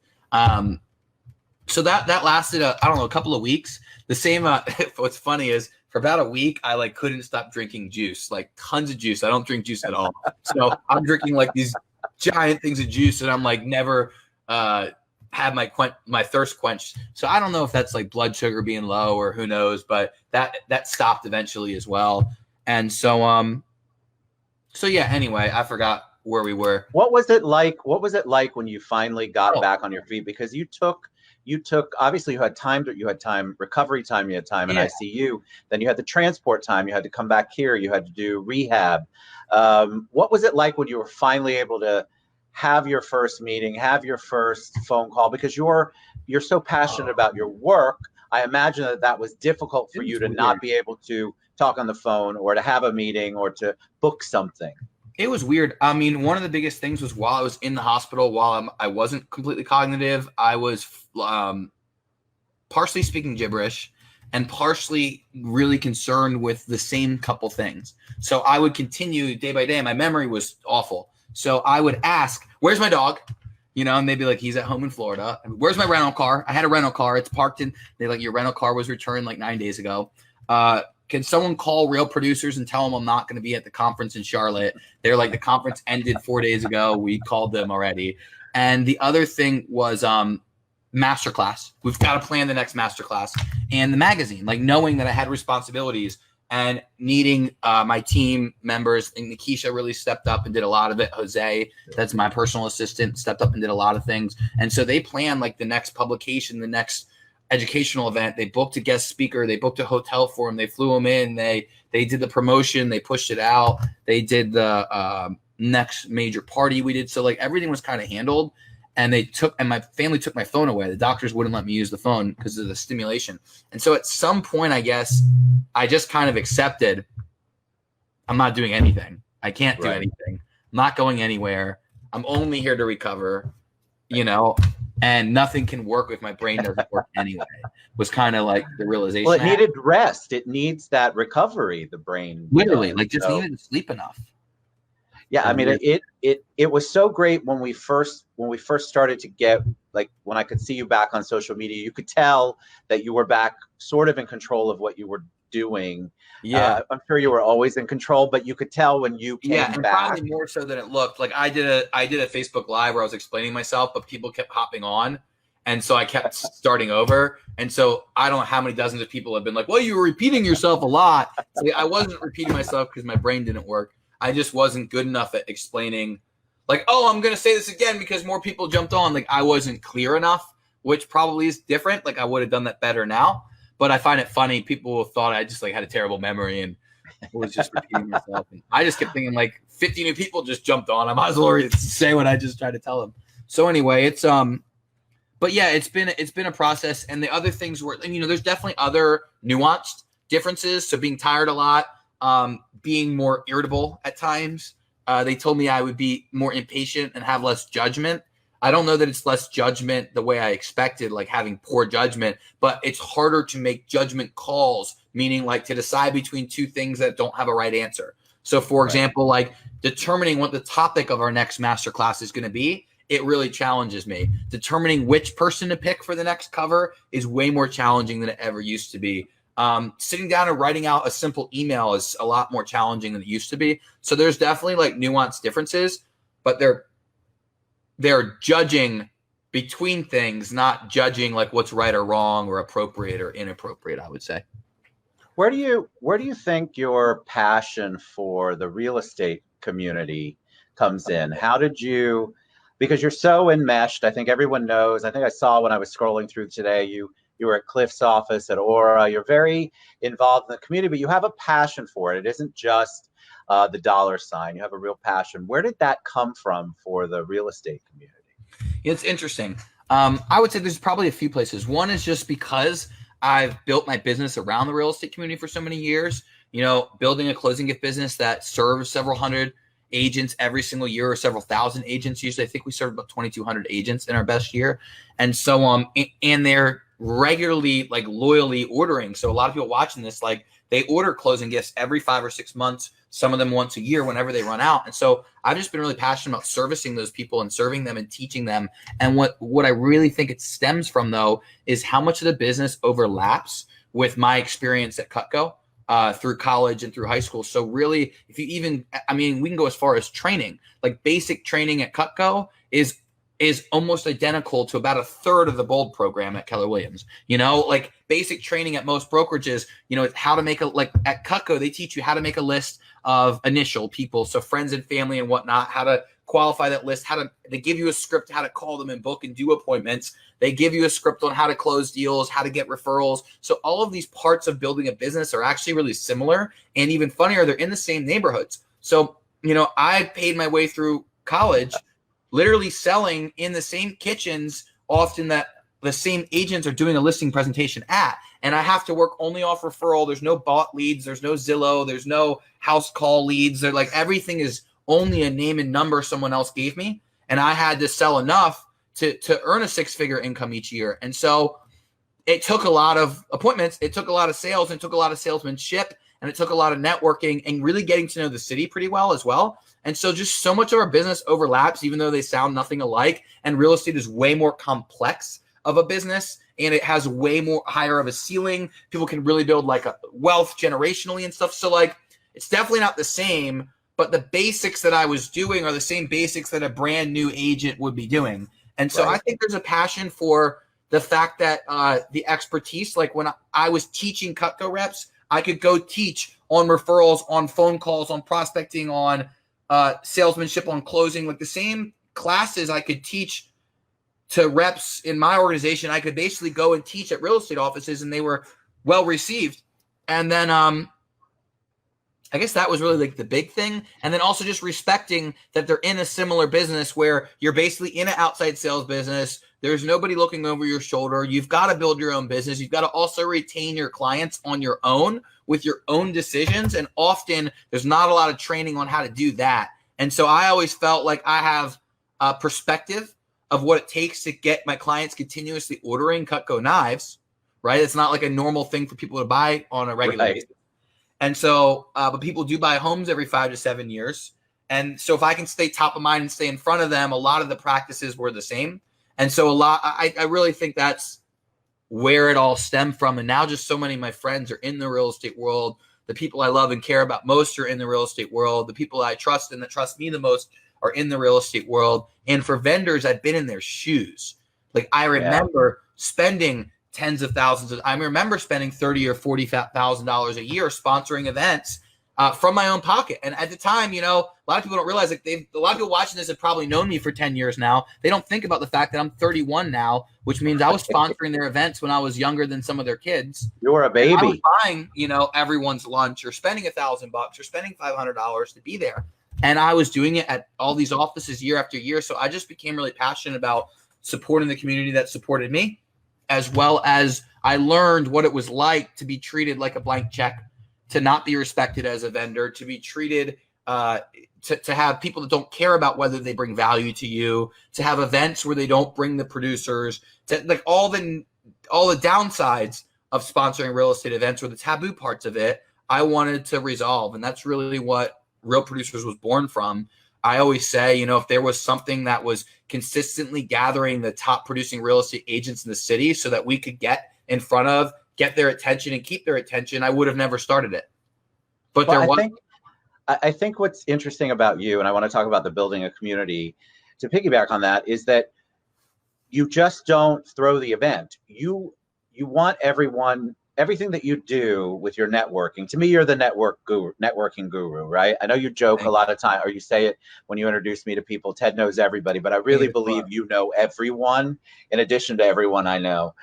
So that lasted, I don't know, a couple of weeks. The same, what's funny is for about a week, I like couldn't stop drinking juice, like tons of juice. I don't drink juice at all. So I'm drinking like these giant things of juice and I'm like never had my thirst quenched. So I don't know if that's like blood sugar being low or who knows, but that stopped eventually as well. And so yeah, anyway, I forgot where we were. What was it like when you finally got back on your feet? Because you took obviously you had time, recovery time, you had time in ICU, then you had the transport time, you had to come back here, you had to do rehab. What was it like when you were finally able to have your first meeting, have your first phone call? Because you're so passionate about your work, I imagine that was difficult for you to not be able to talk on the phone or to have a meeting or to book something. It was weird. I mean, one of the biggest things was while I was in the hospital, while I wasn't completely cognitive, I was partially speaking gibberish and partially really concerned with the same couple things. So I would continue day by day. My memory was awful. So I would ask, where's my dog? And they'd be like, he's at home in Florida. Where's my rental car? I had a rental car. It's parked in. They're like, your rental car was returned like 9 days ago. Can someone call Real Producers and tell them I'm not going to be at the conference in Charlotte? They're like, the conference ended 4 days ago. We called them already. And the other thing was masterclass. We've got to plan the next masterclass. And the magazine, like knowing that I had responsibilities and needing my team members. And Nikisha really stepped up and did a lot of it. Jose, that's my personal assistant, stepped up and did a lot of things. And so they planned like the next publication, the next educational event. They booked a guest speaker. They booked a hotel for him. They flew him in. They did the promotion. They pushed it out. They did the next major party we did. So like everything was kind of handled. And my family took my phone away. The doctors wouldn't let me use the phone because of the stimulation. And so at some point, I guess I just kind of accepted I'm not doing anything. I can't do anything. I'm not going anywhere. I'm only here to recover, and nothing can work if my brain doesn't work anyway, was kind of like the realization. Well, it needed rest. It needs that recovery, the brain. Literally, needed to sleep enough. Yeah, I mean, it was so great when we first started to get like when I could see you back on social media, you could tell that you were back sort of in control of what you were doing. Yeah. I'm sure you were always in control, but you could tell when you came And back. probably more so than it looked. Like I did a Facebook Live where I was explaining myself, but people kept hopping on. And so I kept starting over. And so I don't know how many dozens of people have been like, well, you were repeating yourself a lot. So I wasn't repeating myself because my brain didn't work. I just wasn't good enough at explaining, like, oh, I'm going to say this again because more people jumped on. Like I wasn't clear enough, which probably is different. Like I would have done that better now. But I find it funny. People thought I just like had a terrible memory and was just repeating myself. And I just kept thinking like 50 new people just jumped on. I might as well say what I just tried to tell them. So anyway, it's but yeah, it's been a process. And the other things were, and there's definitely other nuanced differences. So being tired a lot, being more irritable at times. They told me I would be more impatient and have less judgment. I don't know that it's less judgment the way I expected, like having poor judgment, but it's harder to make judgment calls, meaning like to decide between two things that don't have a right answer. So for example, like determining what the topic of our next masterclass is going to be, it really challenges me. Determining which person to pick for the next cover is way more challenging than it ever used to be. Sitting down and writing out a simple email is a lot more challenging than it used to be. So there's definitely like nuanced differences, but they're judging between things, not judging like what's right or wrong or appropriate or inappropriate, I would say. Where do you think your passion for the real estate community comes in? How did you, because you're so enmeshed, I think everyone knows, I think I saw when I was scrolling through today, you were at Cliff's office at Aura. You're very involved in the community, but you have a passion for it. It isn't just the dollar sign. You have a real passion. Where did that come from for the real estate community? It's interesting. I would say there's probably a few places. One is just because I've built my business around the real estate community for so many years, building a closing gift business that serves several hundred agents every single year, or several thousand agents. Usually I think we serve about 2,200 agents in our best year. And so, and they're regularly like loyally ordering. So a lot of people watching this, like they order closing gifts every 5 or 6 months, some of them once a year whenever they run out. And so I've just been really passionate about servicing those people and serving them and teaching them. And what I really think it stems from though, is how much of the business overlaps with my experience at Cutco through college and through high school. So really, if you even, we can go as far as training, like basic training at Cutco is almost identical to about a third of the Bold program at Keller Williams. Like basic training at most brokerages, how to make like at Cutco, they teach you how to make a list of initial people. So friends and family and whatnot, how to qualify that list, they give you a script, how to call them and book and do appointments. They give you a script on how to close deals, how to get referrals. So all of these parts of building a business are actually really similar, and even funnier, they're in the same neighborhoods. So, I paid my way through college literally selling in the same kitchens often that the same agents are doing a listing presentation at. And I have to work only off referral. There's no bot leads. There's no Zillow. There's no house call leads. They're like, everything is only a name and number someone else gave me. And I had to sell enough to earn a 6-figure income each year. And so it took a lot of appointments. It took a lot of sales, and it took a lot of salesmanship, and it took a lot of networking and really getting to know the city pretty well as well. And so just so much of our business overlaps, even though they sound nothing alike. And real estate is way more complex of a business, and it has way more higher of a ceiling. People can really build like a wealth generationally and stuff. So like, it's definitely not the same, but the basics that I was doing are the same basics that a brand new agent would be doing. And so I think there's a passion for the fact that the expertise, like when I was teaching Cutco reps, I could go teach on referrals, on phone calls, on prospecting, on salesmanship, on closing, like the same classes I could teach to reps in my organization. I could basically go and teach at real estate offices, and they were well received. And then I guess that was really like the big thing. And then also just respecting that they're in a similar business where you're basically in an outside sales business. There's nobody looking over your shoulder. You've got to build your own business. You've got to also retain your clients on your own with your own decisions. And often there's not a lot of training on how to do that. And so I always felt like I have a perspective of what it takes to get my clients continuously ordering Cutco knives, right? It's not like a normal thing for people to buy on a regular basis. And so, but people do buy homes every 5 to 7 years. And so if I can stay top of mind and stay in front of them, a lot of the practices were the same. And so I really think that's where it all stemmed from. And now just so many of my friends are in the real estate world. The people I love and care about most are in the real estate world. The people I trust and that trust me the most are in the real estate world. And for vendors, I've been in their shoes. Like I remember spending tens of thousands I remember spending $30,000 or $40,000 a year sponsoring events from my own pocket. And at the time, a lot of people don't realize, like, a lot of people watching this have probably known me for 10 years now. They don't think about the fact that I'm 31 now, which means I was sponsoring their events when I was younger than some of their kids. You were a baby. I was buying, everyone's lunch or spending $1,000 or spending $500 to be there. And I was doing it at all these offices year after year. So I just became really passionate about supporting the community that supported me, as well as I learned what it was like to be treated like a blank check, to not be respected as a vendor, to be treated, to have people that don't care about whether they bring value to you, to have events where they don't bring the producers, to like all the downsides of sponsoring real estate events, or the taboo parts of it, I wanted to resolve. And that's really what Real Producers was born from. I always say, if there was something that was consistently gathering the top producing real estate agents in the city so that we could get in front of, get their attention and keep their attention, I would have never started it. But I think what's interesting about you, and I want to talk about the building a community, to piggyback on that, is that you just don't throw the event. You want everything that you do with your networking. To me, you're the networking guru, right? I know you joke a lot of time, or you say it when you introduce me to people, Ted knows everybody, but I really believe you know everyone in addition to everyone I know.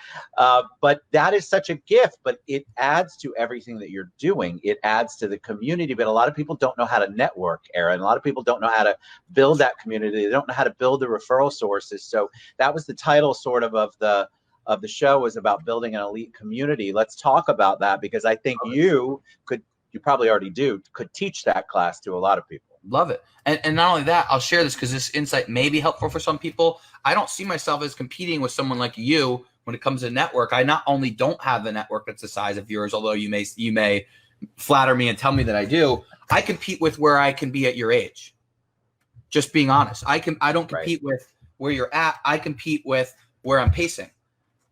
But that is such a gift, but it adds to everything that you're doing. It adds to the community, but a lot of people don't know how to network, Aaron. A lot of people don't know how to build that community. They don't know how to build the referral sources. So that was the title sort of the show, was about building an elite community. Let's talk about that, because I think you probably already could teach that class to a lot of people. Love it. And not only that, I'll share this because this insight may be helpful for some people. I don't see myself as competing with someone like you when it comes to network. I not only don't have the network that's the size of yours, although you may flatter me and tell me that I do. I compete with where I can be at your age. Just being honest. I don't compete with where you're at. I compete with where I'm pacing.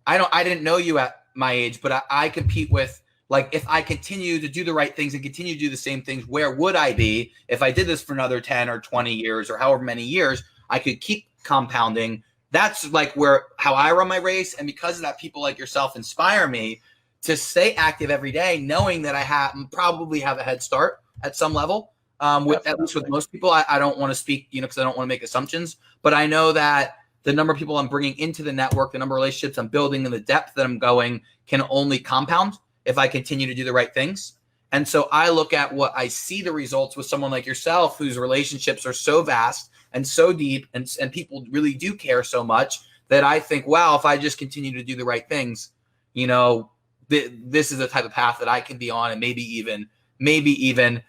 I didn't know you at my age, but I compete with, like, if I continue to do the right things and continue to do the same things, where would I be if I did this for another 10 or 20 years or however many years? I could keep compounding. That's like how I run my race. And because of that, people like yourself inspire me to stay active every day, knowing that I probably have a head start at some level. At least with most people, I don't want to speak, because I don't want to make assumptions, but I know that the number of people I'm bringing into the network, the number of relationships I'm building, and the depth that I'm going can only compound if I continue to do the right things. And so I look at what I see the results with someone like yourself, whose relationships are so vast and so deep, and people really do care so much, that I think, wow, if I just continue to do the right things, this is the type of path that I can be on, and maybe even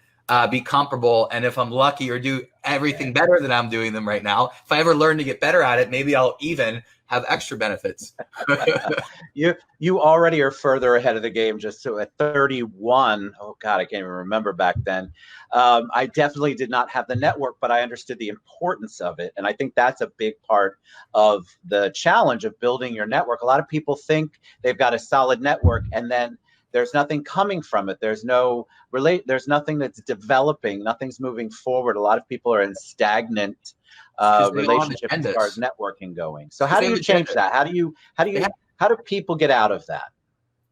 be comparable. And if I'm lucky or do everything better than I'm doing them right now, if I ever learn to get better at it, maybe I'll even have extra benefits. You already are further ahead of the game. Just so at 31, oh God, I can't even remember back then. I definitely did not have the network, but I understood the importance of it. And I think that's a big part of the challenge of building your network. A lot of people think they've got a solid network, and then there's nothing coming from it. There's nothing that's developing. Nothing's moving forward. A lot of people are in stagnant relationships as far as networking going. So how do you change that? How do people get out of that?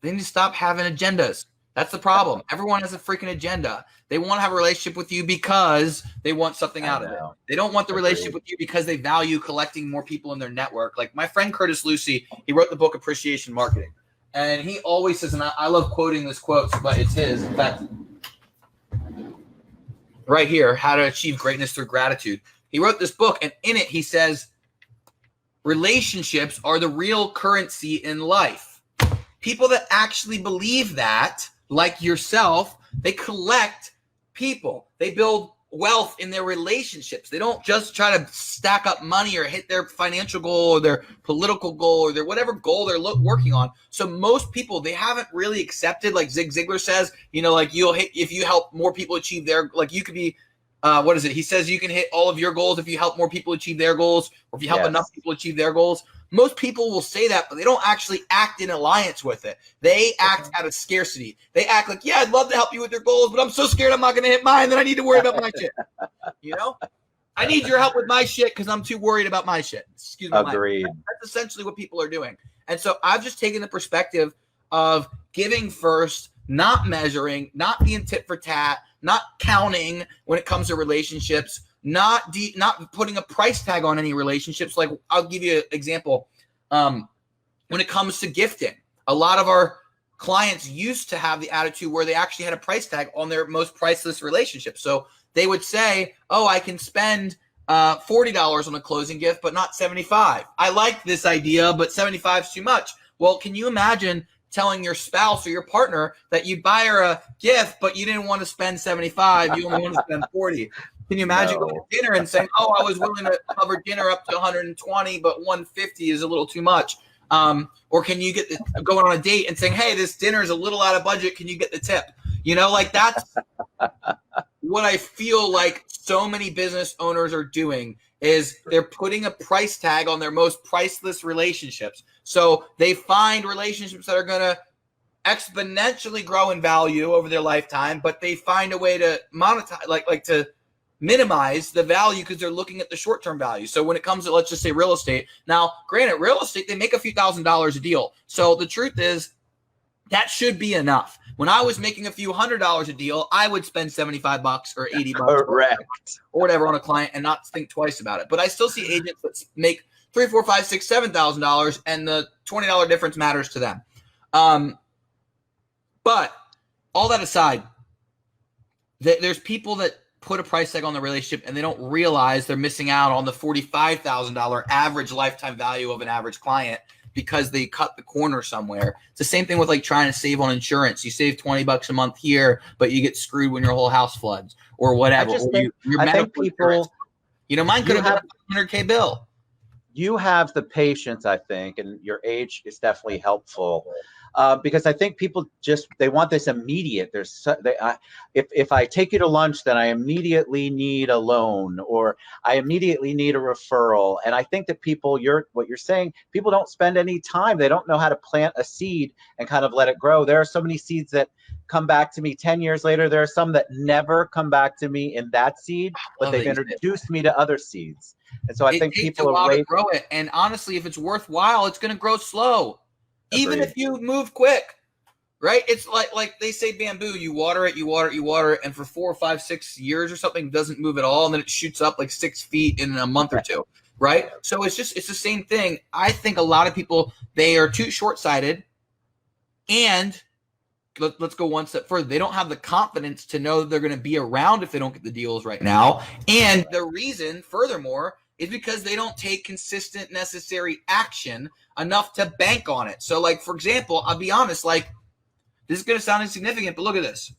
They need to stop having agendas. That's the problem. Everyone has a freaking agenda. They want to have a relationship with you because they want something out of it. They don't want the relationship with you because they value collecting more people in their network. Like my friend Curtis Lucy, he wrote the book Appreciation Marketing. And he always says, and I love quoting this quote, but it's his. In fact, right here, How to Achieve Greatness Through Gratitude. He wrote this book, and in it he says, relationships are the real currency in life. People that actually believe that, like yourself, they collect people. They build wealth in their relationships. They don't just try to stack up money or hit their financial goal or their political goal or their whatever goal they're working on. So most people, they haven't really accepted, like Zig Ziglar says, like you'll hit if you help more people achieve their, like you could be what is it? He says you can hit all of your goals if you help more people achieve their goals, or if you help enough people achieve their goals. Most people will say that, but they don't actually act in alliance with it. They act out of scarcity. They act like, yeah, I'd love to help you with your goals, but I'm so scared I'm not going to hit mine that I need to worry about my shit. You know? I need your help with my shit because I'm too worried about my shit. Excuse me. Agreed. That's essentially what people are doing. And so I've just taken the perspective of giving first, not measuring, not being tit for tat, not counting when it comes to relationships, not putting a price tag on any relationships. Like, I'll give you an example. When it comes to gifting, a lot of our clients used to have the attitude where they actually had a price tag on their most priceless relationship. So they would say, oh, I can spend $40 on a closing gift, but not $75. I like this idea, but $75 is too much. Well, can you imagine telling your spouse or your partner that you'd buy her a gift, but you didn't want to spend $75, you only want to spend $40? Can you imagine going to dinner and saying, oh, I was willing to cover dinner up to $120, but $150 is a little too much? Or can you get going on a date and saying, hey, this dinner is a little out of budget, can you get the tip? You know, like, that's what I feel like so many business owners are doing, is they're putting a price tag on their most priceless relationships. So they find relationships that are going to exponentially grow in value over their lifetime, but they find a way to monetize, like to minimize the value because they're looking at the short-term value. So when it comes to, let's just say, real estate, now, granted, real estate, they make a few $1,000s a deal. So the truth is, that should be enough. When I was making a few $100s a deal, I would spend $75 or $80 Correct. or whatever on a client and not think twice about it. But I still see agents that make $3,000, $4,000, $5,000, $6,000, $7,000, and the $20 difference matters to them. But all that aside, there's people that put a price tag on the relationship and they don't realize they're missing out on the $45,000 average lifetime value of an average client because they cut the corner somewhere. It's the same thing with, like, trying to save on insurance. You save $20 a month here, but you get screwed when your whole house floods or whatever. I think people, mine could have been a $100K bill. You have the patience, I think, and your age is definitely helpful. Because I think people they want this immediate. If I take you to lunch, then I immediately need a loan, or I immediately need a referral. And I think that what you're saying, people don't spend any time. They don't know how to plant a seed and kind of let it grow. There are so many seeds that come back to me 10 years later. There are some that never come back to me in that seed, but they've introduced me to other seeds. And so I think people are waiting to grow it. And honestly, if it's worthwhile, it's going to grow slow. Agreed. Even if you move quick, right? It's like they say bamboo, you water it, and for 4 or 5, 6 years or something, it doesn't move at all, and then it shoots up like 6 feet in a month or two, right? So it's the same thing. I think a lot of people, they are too short-sighted, and let's go one step further. They don't have the confidence to know that they're going to be around if they don't get the deals right now. And the reason, furthermore, is because they don't take consistent, necessary action enough to bank on it. So, like, for example, I'll be honest, like, this is going to sound insignificant, but look at this.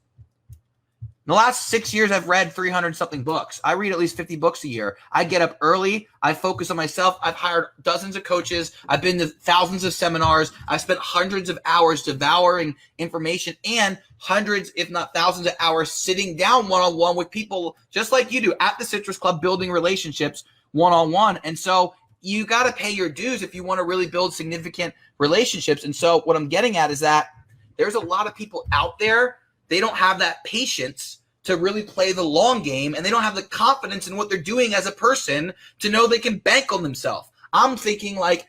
In the last 6 years, I've read 300-something books. I read at least 50 books a year. I get up early. I focus on myself. I've hired dozens of coaches. I've been to thousands of seminars. I've spent hundreds of hours devouring information and hundreds, if not thousands of hours sitting down one-on-one with people just like you do at the Citrus Club, building relationships one-on-one. And so you got to pay your dues if you want to really build significant relationships. And so what I'm getting at is that there's a lot of people out there, they don't have that patience to really play the long game, and they don't have the confidence in what they're doing as a person to know they can bank on themselves. I'm thinking, like,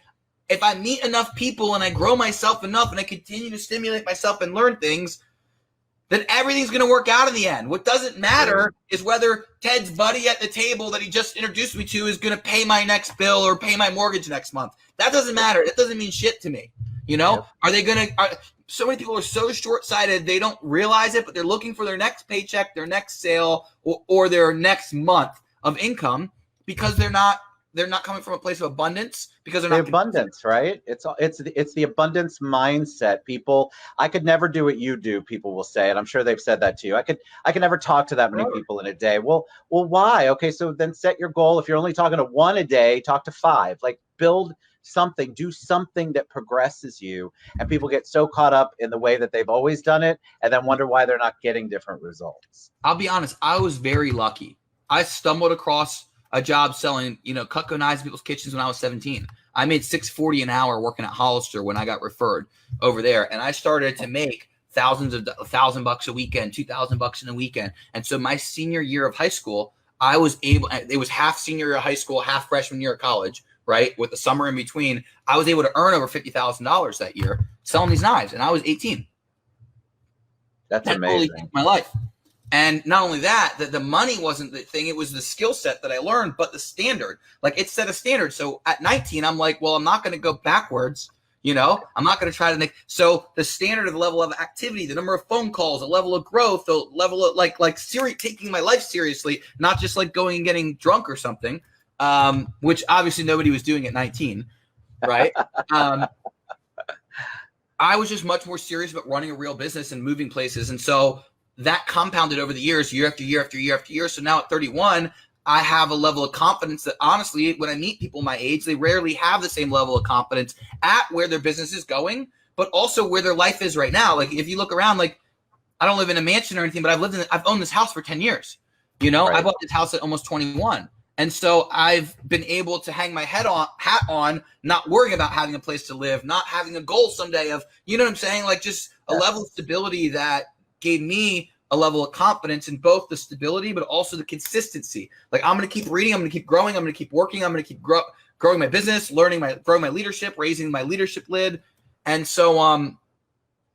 if I meet enough people and I grow myself enough and I continue to stimulate myself and learn things, then everything's going to work out in the end. What doesn't matter is whether Ted's buddy at the table that he just introduced me to is going to pay my next bill or pay my mortgage next month. That doesn't matter. That doesn't mean shit to me. You know, yeah. Are they going to – so many people are so short-sighted, they don't realize it, but they're looking for their next paycheck, their next sale, or their next month of income because they're not coming from a place of abundance, because they're not abundance, right? It's the abundance mindset. People, I could never do what you do, people will say, and I'm sure they've said that to you. I could never talk to that many people in a day. Well, why? Okay, so then set your goal. If you're only talking to one a day, talk to 5. Like, build something, do something that progresses you. And people get so caught up in the way that they've always done it and then wonder why they're not getting different results. I'll be honest, I was very lucky. I stumbled across a job selling, Cutco knives in people's kitchens when I was 17. I made $6.40 an hour working at Hollister when I got referred over there. And I started to make $1,000 a weekend, $2,000 in a weekend. And so my senior year of high school, it was half senior year of high school, half freshman year of college, right? With the summer in between, I was able to earn over $50,000 that year selling these knives. And I was 18. That's that amazing. Totally changed my life. And not only that, the money wasn't the thing. It was the skill set that I learned, but the standard. Like, it set a standard. So at 19, I'm like, well, I'm not going to go backwards. I'm not going to try to make. So the standard of the level of activity, the number of phone calls, the level of growth, the level of like taking my life seriously, not just like going and getting drunk or something, which obviously nobody was doing at 19. Right. I was just much more serious about running a real business and moving places. And so that compounded over the years, year after year after year after year. So now at 31, I have a level of confidence that, honestly, when I meet people my age, they rarely have the same level of confidence at where their business is going, but also where their life is right now. Like, if you look around, like, I don't live in a mansion or anything, but I've owned this house for 10 years. Right. I bought this house at almost 21. And so I've been able to hang my hat on, not worrying about having a place to live, not having a goal someday of, you know what I'm saying? Like, just a level of stability that gave me a level of confidence in both the stability, but also the consistency. Like, I'm going to keep reading. I'm going to keep growing. I'm going to keep working. I'm going to keep growing my business, growing my leadership, raising my leadership lid. And so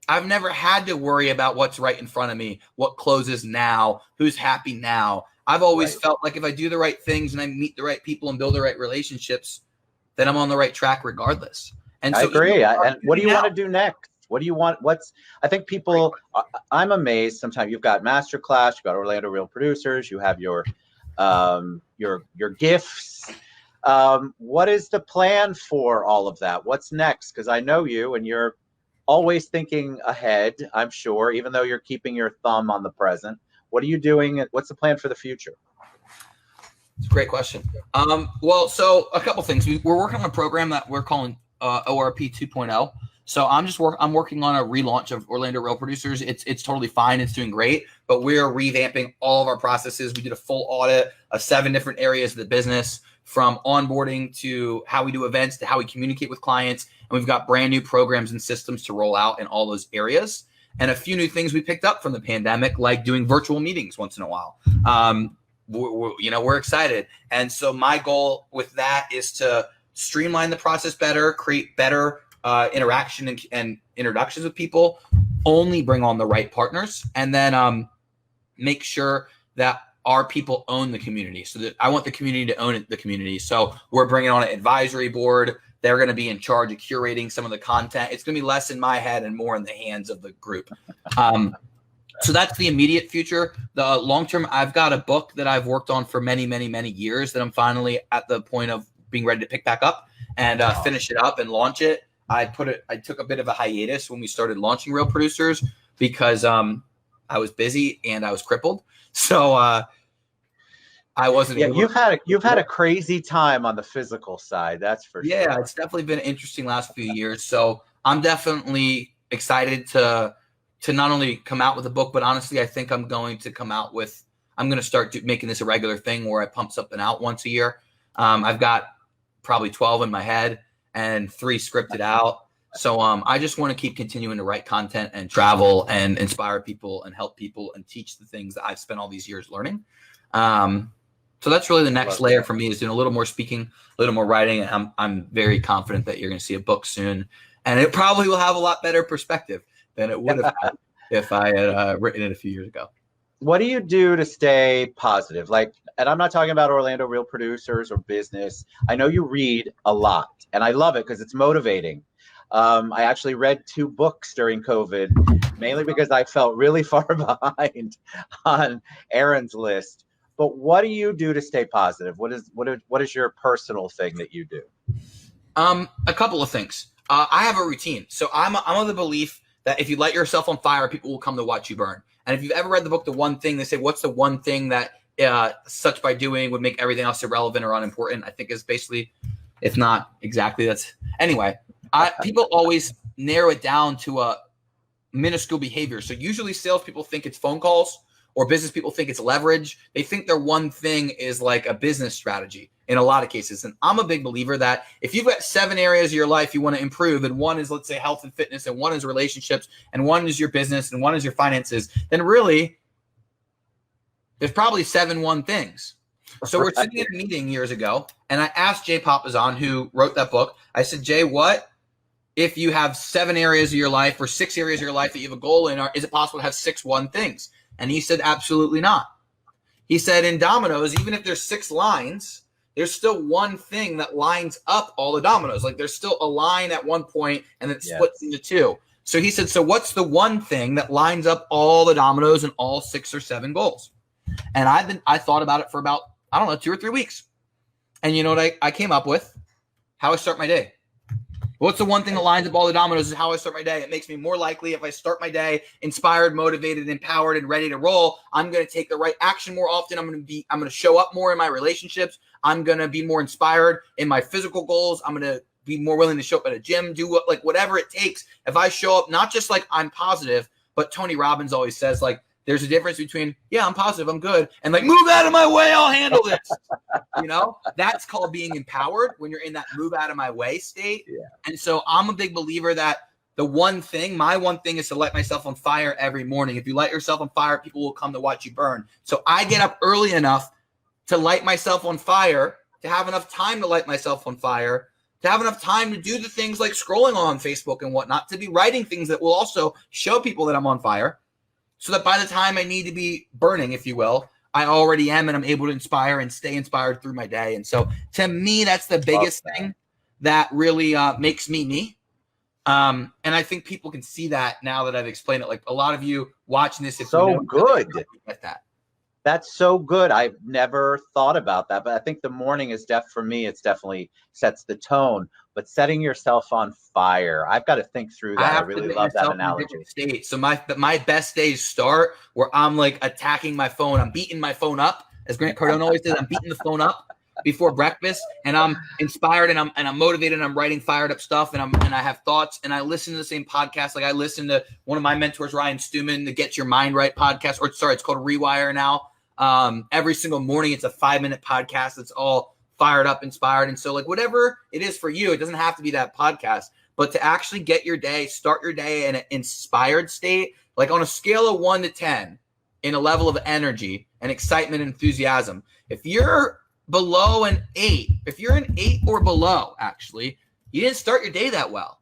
I've never had to worry about what's right in front of me, what closes now, who's happy now. I've always felt like if I do the right things and I meet the right people and build the right relationships, then I'm on the right track regardless. And so I agree. And what do you want to do next? What do you want? I think people, I'm amazed sometimes. You've got Masterclass, you've got Orlando Real Producers, you have your gifts. What is the plan for all of that? What's next? Because I know you and you're always thinking ahead, I'm sure, even though you're keeping your thumb on the present. What are you doing? What's the plan for the future? It's a great question. Well, so a couple things. We're working on a program that we're calling ORP 2.0. So I'm working on a relaunch of Orlando Real Producers. It's totally fine. It's doing great, but we're revamping all of our processes. We did a full audit of 7 different areas of the business, from onboarding to how we do events to how we communicate with clients. And we've got brand new programs and systems to roll out in all those areas. And a few new things we picked up from the pandemic, like doing virtual meetings once in a while. We're excited. And so my goal with that is to streamline the process better, create better interaction and introductions with people, only bring on the right partners, and then make sure that our people own the community. So that I want the community to own the community. So we're bringing on an advisory board. They're going to be in charge of curating some of the content. It's going to be less in my head and more in the hands of the group. So that's the immediate future. The long term, I've got a book that I've worked on for many, many, many years that I'm finally at the point of being ready to pick back up and finish it up and launch it. I took a bit of a hiatus when we started launching Real Producers because I was busy and I was crippled. So I wasn't. Yeah, you've had a crazy time on the physical side. That's for sure. Yeah, it's definitely been an interesting last few years. So I'm definitely excited to not only come out with a book, but honestly, I think I'm going to start making this a regular thing where I pump something out once a year. I've got probably 12 in my head and 3 scripted out. So I just want to keep continuing to write content and travel and inspire people and help people and teach the things that I've spent all these years learning. So that's really the next layer for me, is doing a little more speaking, a little more writing. And I'm very confident that you're going to see a book soon, and it probably will have a lot better perspective than it would have had if I had written it a few years ago. What do you do to stay positive? And I'm not talking about Orlando Real Producers or business. I know you read a lot, and I love it because it's motivating. I actually read 2 books during COVID, mainly because I felt really far behind on Aaron's list. But what do you do to stay positive? What is your personal thing that you do? A couple of things. I have a routine. So I'm of the belief that if you light yourself on fire, people will come to watch you burn. And if you've ever read the book, The One Thing, they say, what's the one thing that such by doing would make everything else irrelevant or unimportant? I think is basically, if not exactly, that's anyway. People always narrow it down to a minuscule behavior. So usually salespeople think it's phone calls or business people think it's leverage. They think their one thing is like a business strategy in a lot of cases. And I'm a big believer that if you've got 7 areas of your life you want to improve, and one is, let's say, health and fitness, and one is relationships, and one is your business, and one is your finances, then really there's probably 7 things. So we're sitting in a meeting years ago, and I asked Jay Papazan, who wrote that book, I said, Jay, what if you have 7 areas of your life or 6 areas of your life that you have a goal in? Is it possible to have 6 things? And he said, absolutely not. He said, in dominoes, even if there's 6 lines, there's still one thing that lines up all the dominoes. Like there's still a line at one point and then it splits into 2. So he said, so what's the one thing that lines up all the dominoes and all 6 or 7 goals? And I thought about it for about, 2 or 3 weeks. And you know what I came up with? How I start my day. What's the one thing that lines up all the dominoes is how I start my day. It makes me more likely, if I start my day inspired, motivated, empowered, and ready to roll, I'm going to take the right action more often. I'm going to show up more in my relationships. I'm going to be more inspired in my physical goals. I'm going to be more willing to show up at a gym, do whatever it takes. If I show up, not just like I'm positive, but Tony Robbins always says, like, there's a difference between, yeah, I'm positive, I'm good, and like, move out of my way, I'll handle this. That's called being empowered when you're in that move out of my way state. Yeah. And so I'm a big believer that my one thing is to light myself on fire every morning. If you light yourself on fire, people will come to watch you burn. So I get up early enough to light myself on fire, to have enough time to light myself on fire, to have enough time to do the things like scrolling on Facebook and whatnot, to be writing things that will also show people that I'm on fire. So that by the time I need to be burning, if you will, I already am, and I'm able to inspire and stay inspired through my day. And so to me, that's the biggest thing that really makes me. And I think people can see that now that I've explained it. Like a lot of you watching this, good. Get that. That's so good. I've never thought about that, but I think the morning is for me, it's definitely sets the tone. But setting yourself on fire, I've got to think through that. I really love that analogy. State. So my best days start where I'm like attacking my phone. I'm beating my phone up, as Grant Cardone always says. I'm beating the phone up before breakfast, and I'm inspired and I'm motivated. And I'm writing fired up stuff, and I have thoughts, and I listen to the same podcast. Like I listen to one of my mentors, Ryan Stewman, the Get Your Mind Right podcast, it's called Rewire now. Every single morning, it's a 5-minute podcast. It's all fired up, inspired. And so like whatever it is for you, it doesn't have to be that podcast, but to actually get your day, start your day in an inspired state, like on a scale of 1 to 10 in a level of energy and excitement and enthusiasm. If you're below an 8, if you're an 8 or below, actually, you didn't start your day that well.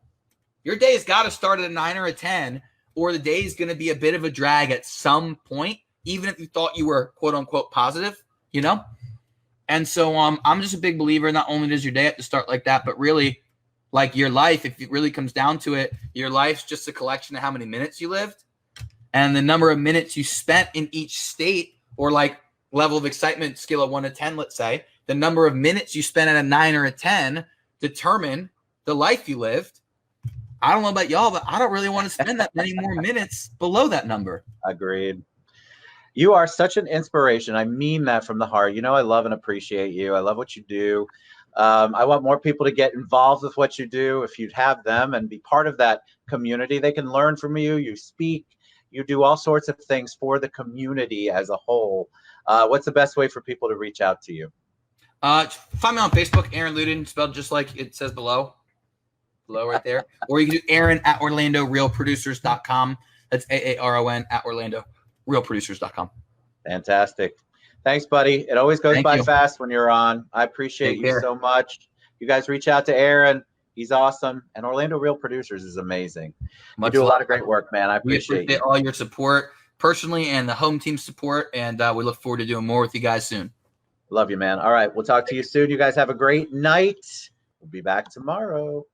Your day has got to start at a 9 or a 10, or the day is going to be a bit of a drag at some point, even if you thought you were quote unquote positive, And so I'm just a big believer. Not only does your day have to start like that, but really like your life, if it really comes down to it, your life's just a collection of how many minutes you lived and the number of minutes you spent in each state, or like level of excitement scale of 1 to 10, let's say, the number of minutes you spent at a 9 or a 10 determine the life you lived. I don't know about y'all, but I don't really want to spend that many more minutes below that number. Agreed. You are such an inspiration. I mean that from the heart. I love and appreciate you. I love what you do. I want more people to get involved with what you do. If you'd have them and be part of that community, they can learn from you. You speak, you do all sorts of things for the community as a whole. What's the best way for people to reach out to you? Find me on Facebook, Aaron Luden, spelled just like it says below right there. Or you can do Aaron at OrlandoRealProducers.com. That's AARON at OrlandoRealProducers.com. Fantastic. Thanks, buddy. It always goes by fast when you're on. I appreciate you so much. You guys reach out to Aaron. He's awesome. And Orlando Real Producers is amazing. You do a lot of great work, man. I appreciate you. All your support personally and the home team support. And we look forward to doing more with you guys soon. Love you, man. All right. We'll talk to you soon. You guys have a great night. We'll be back tomorrow.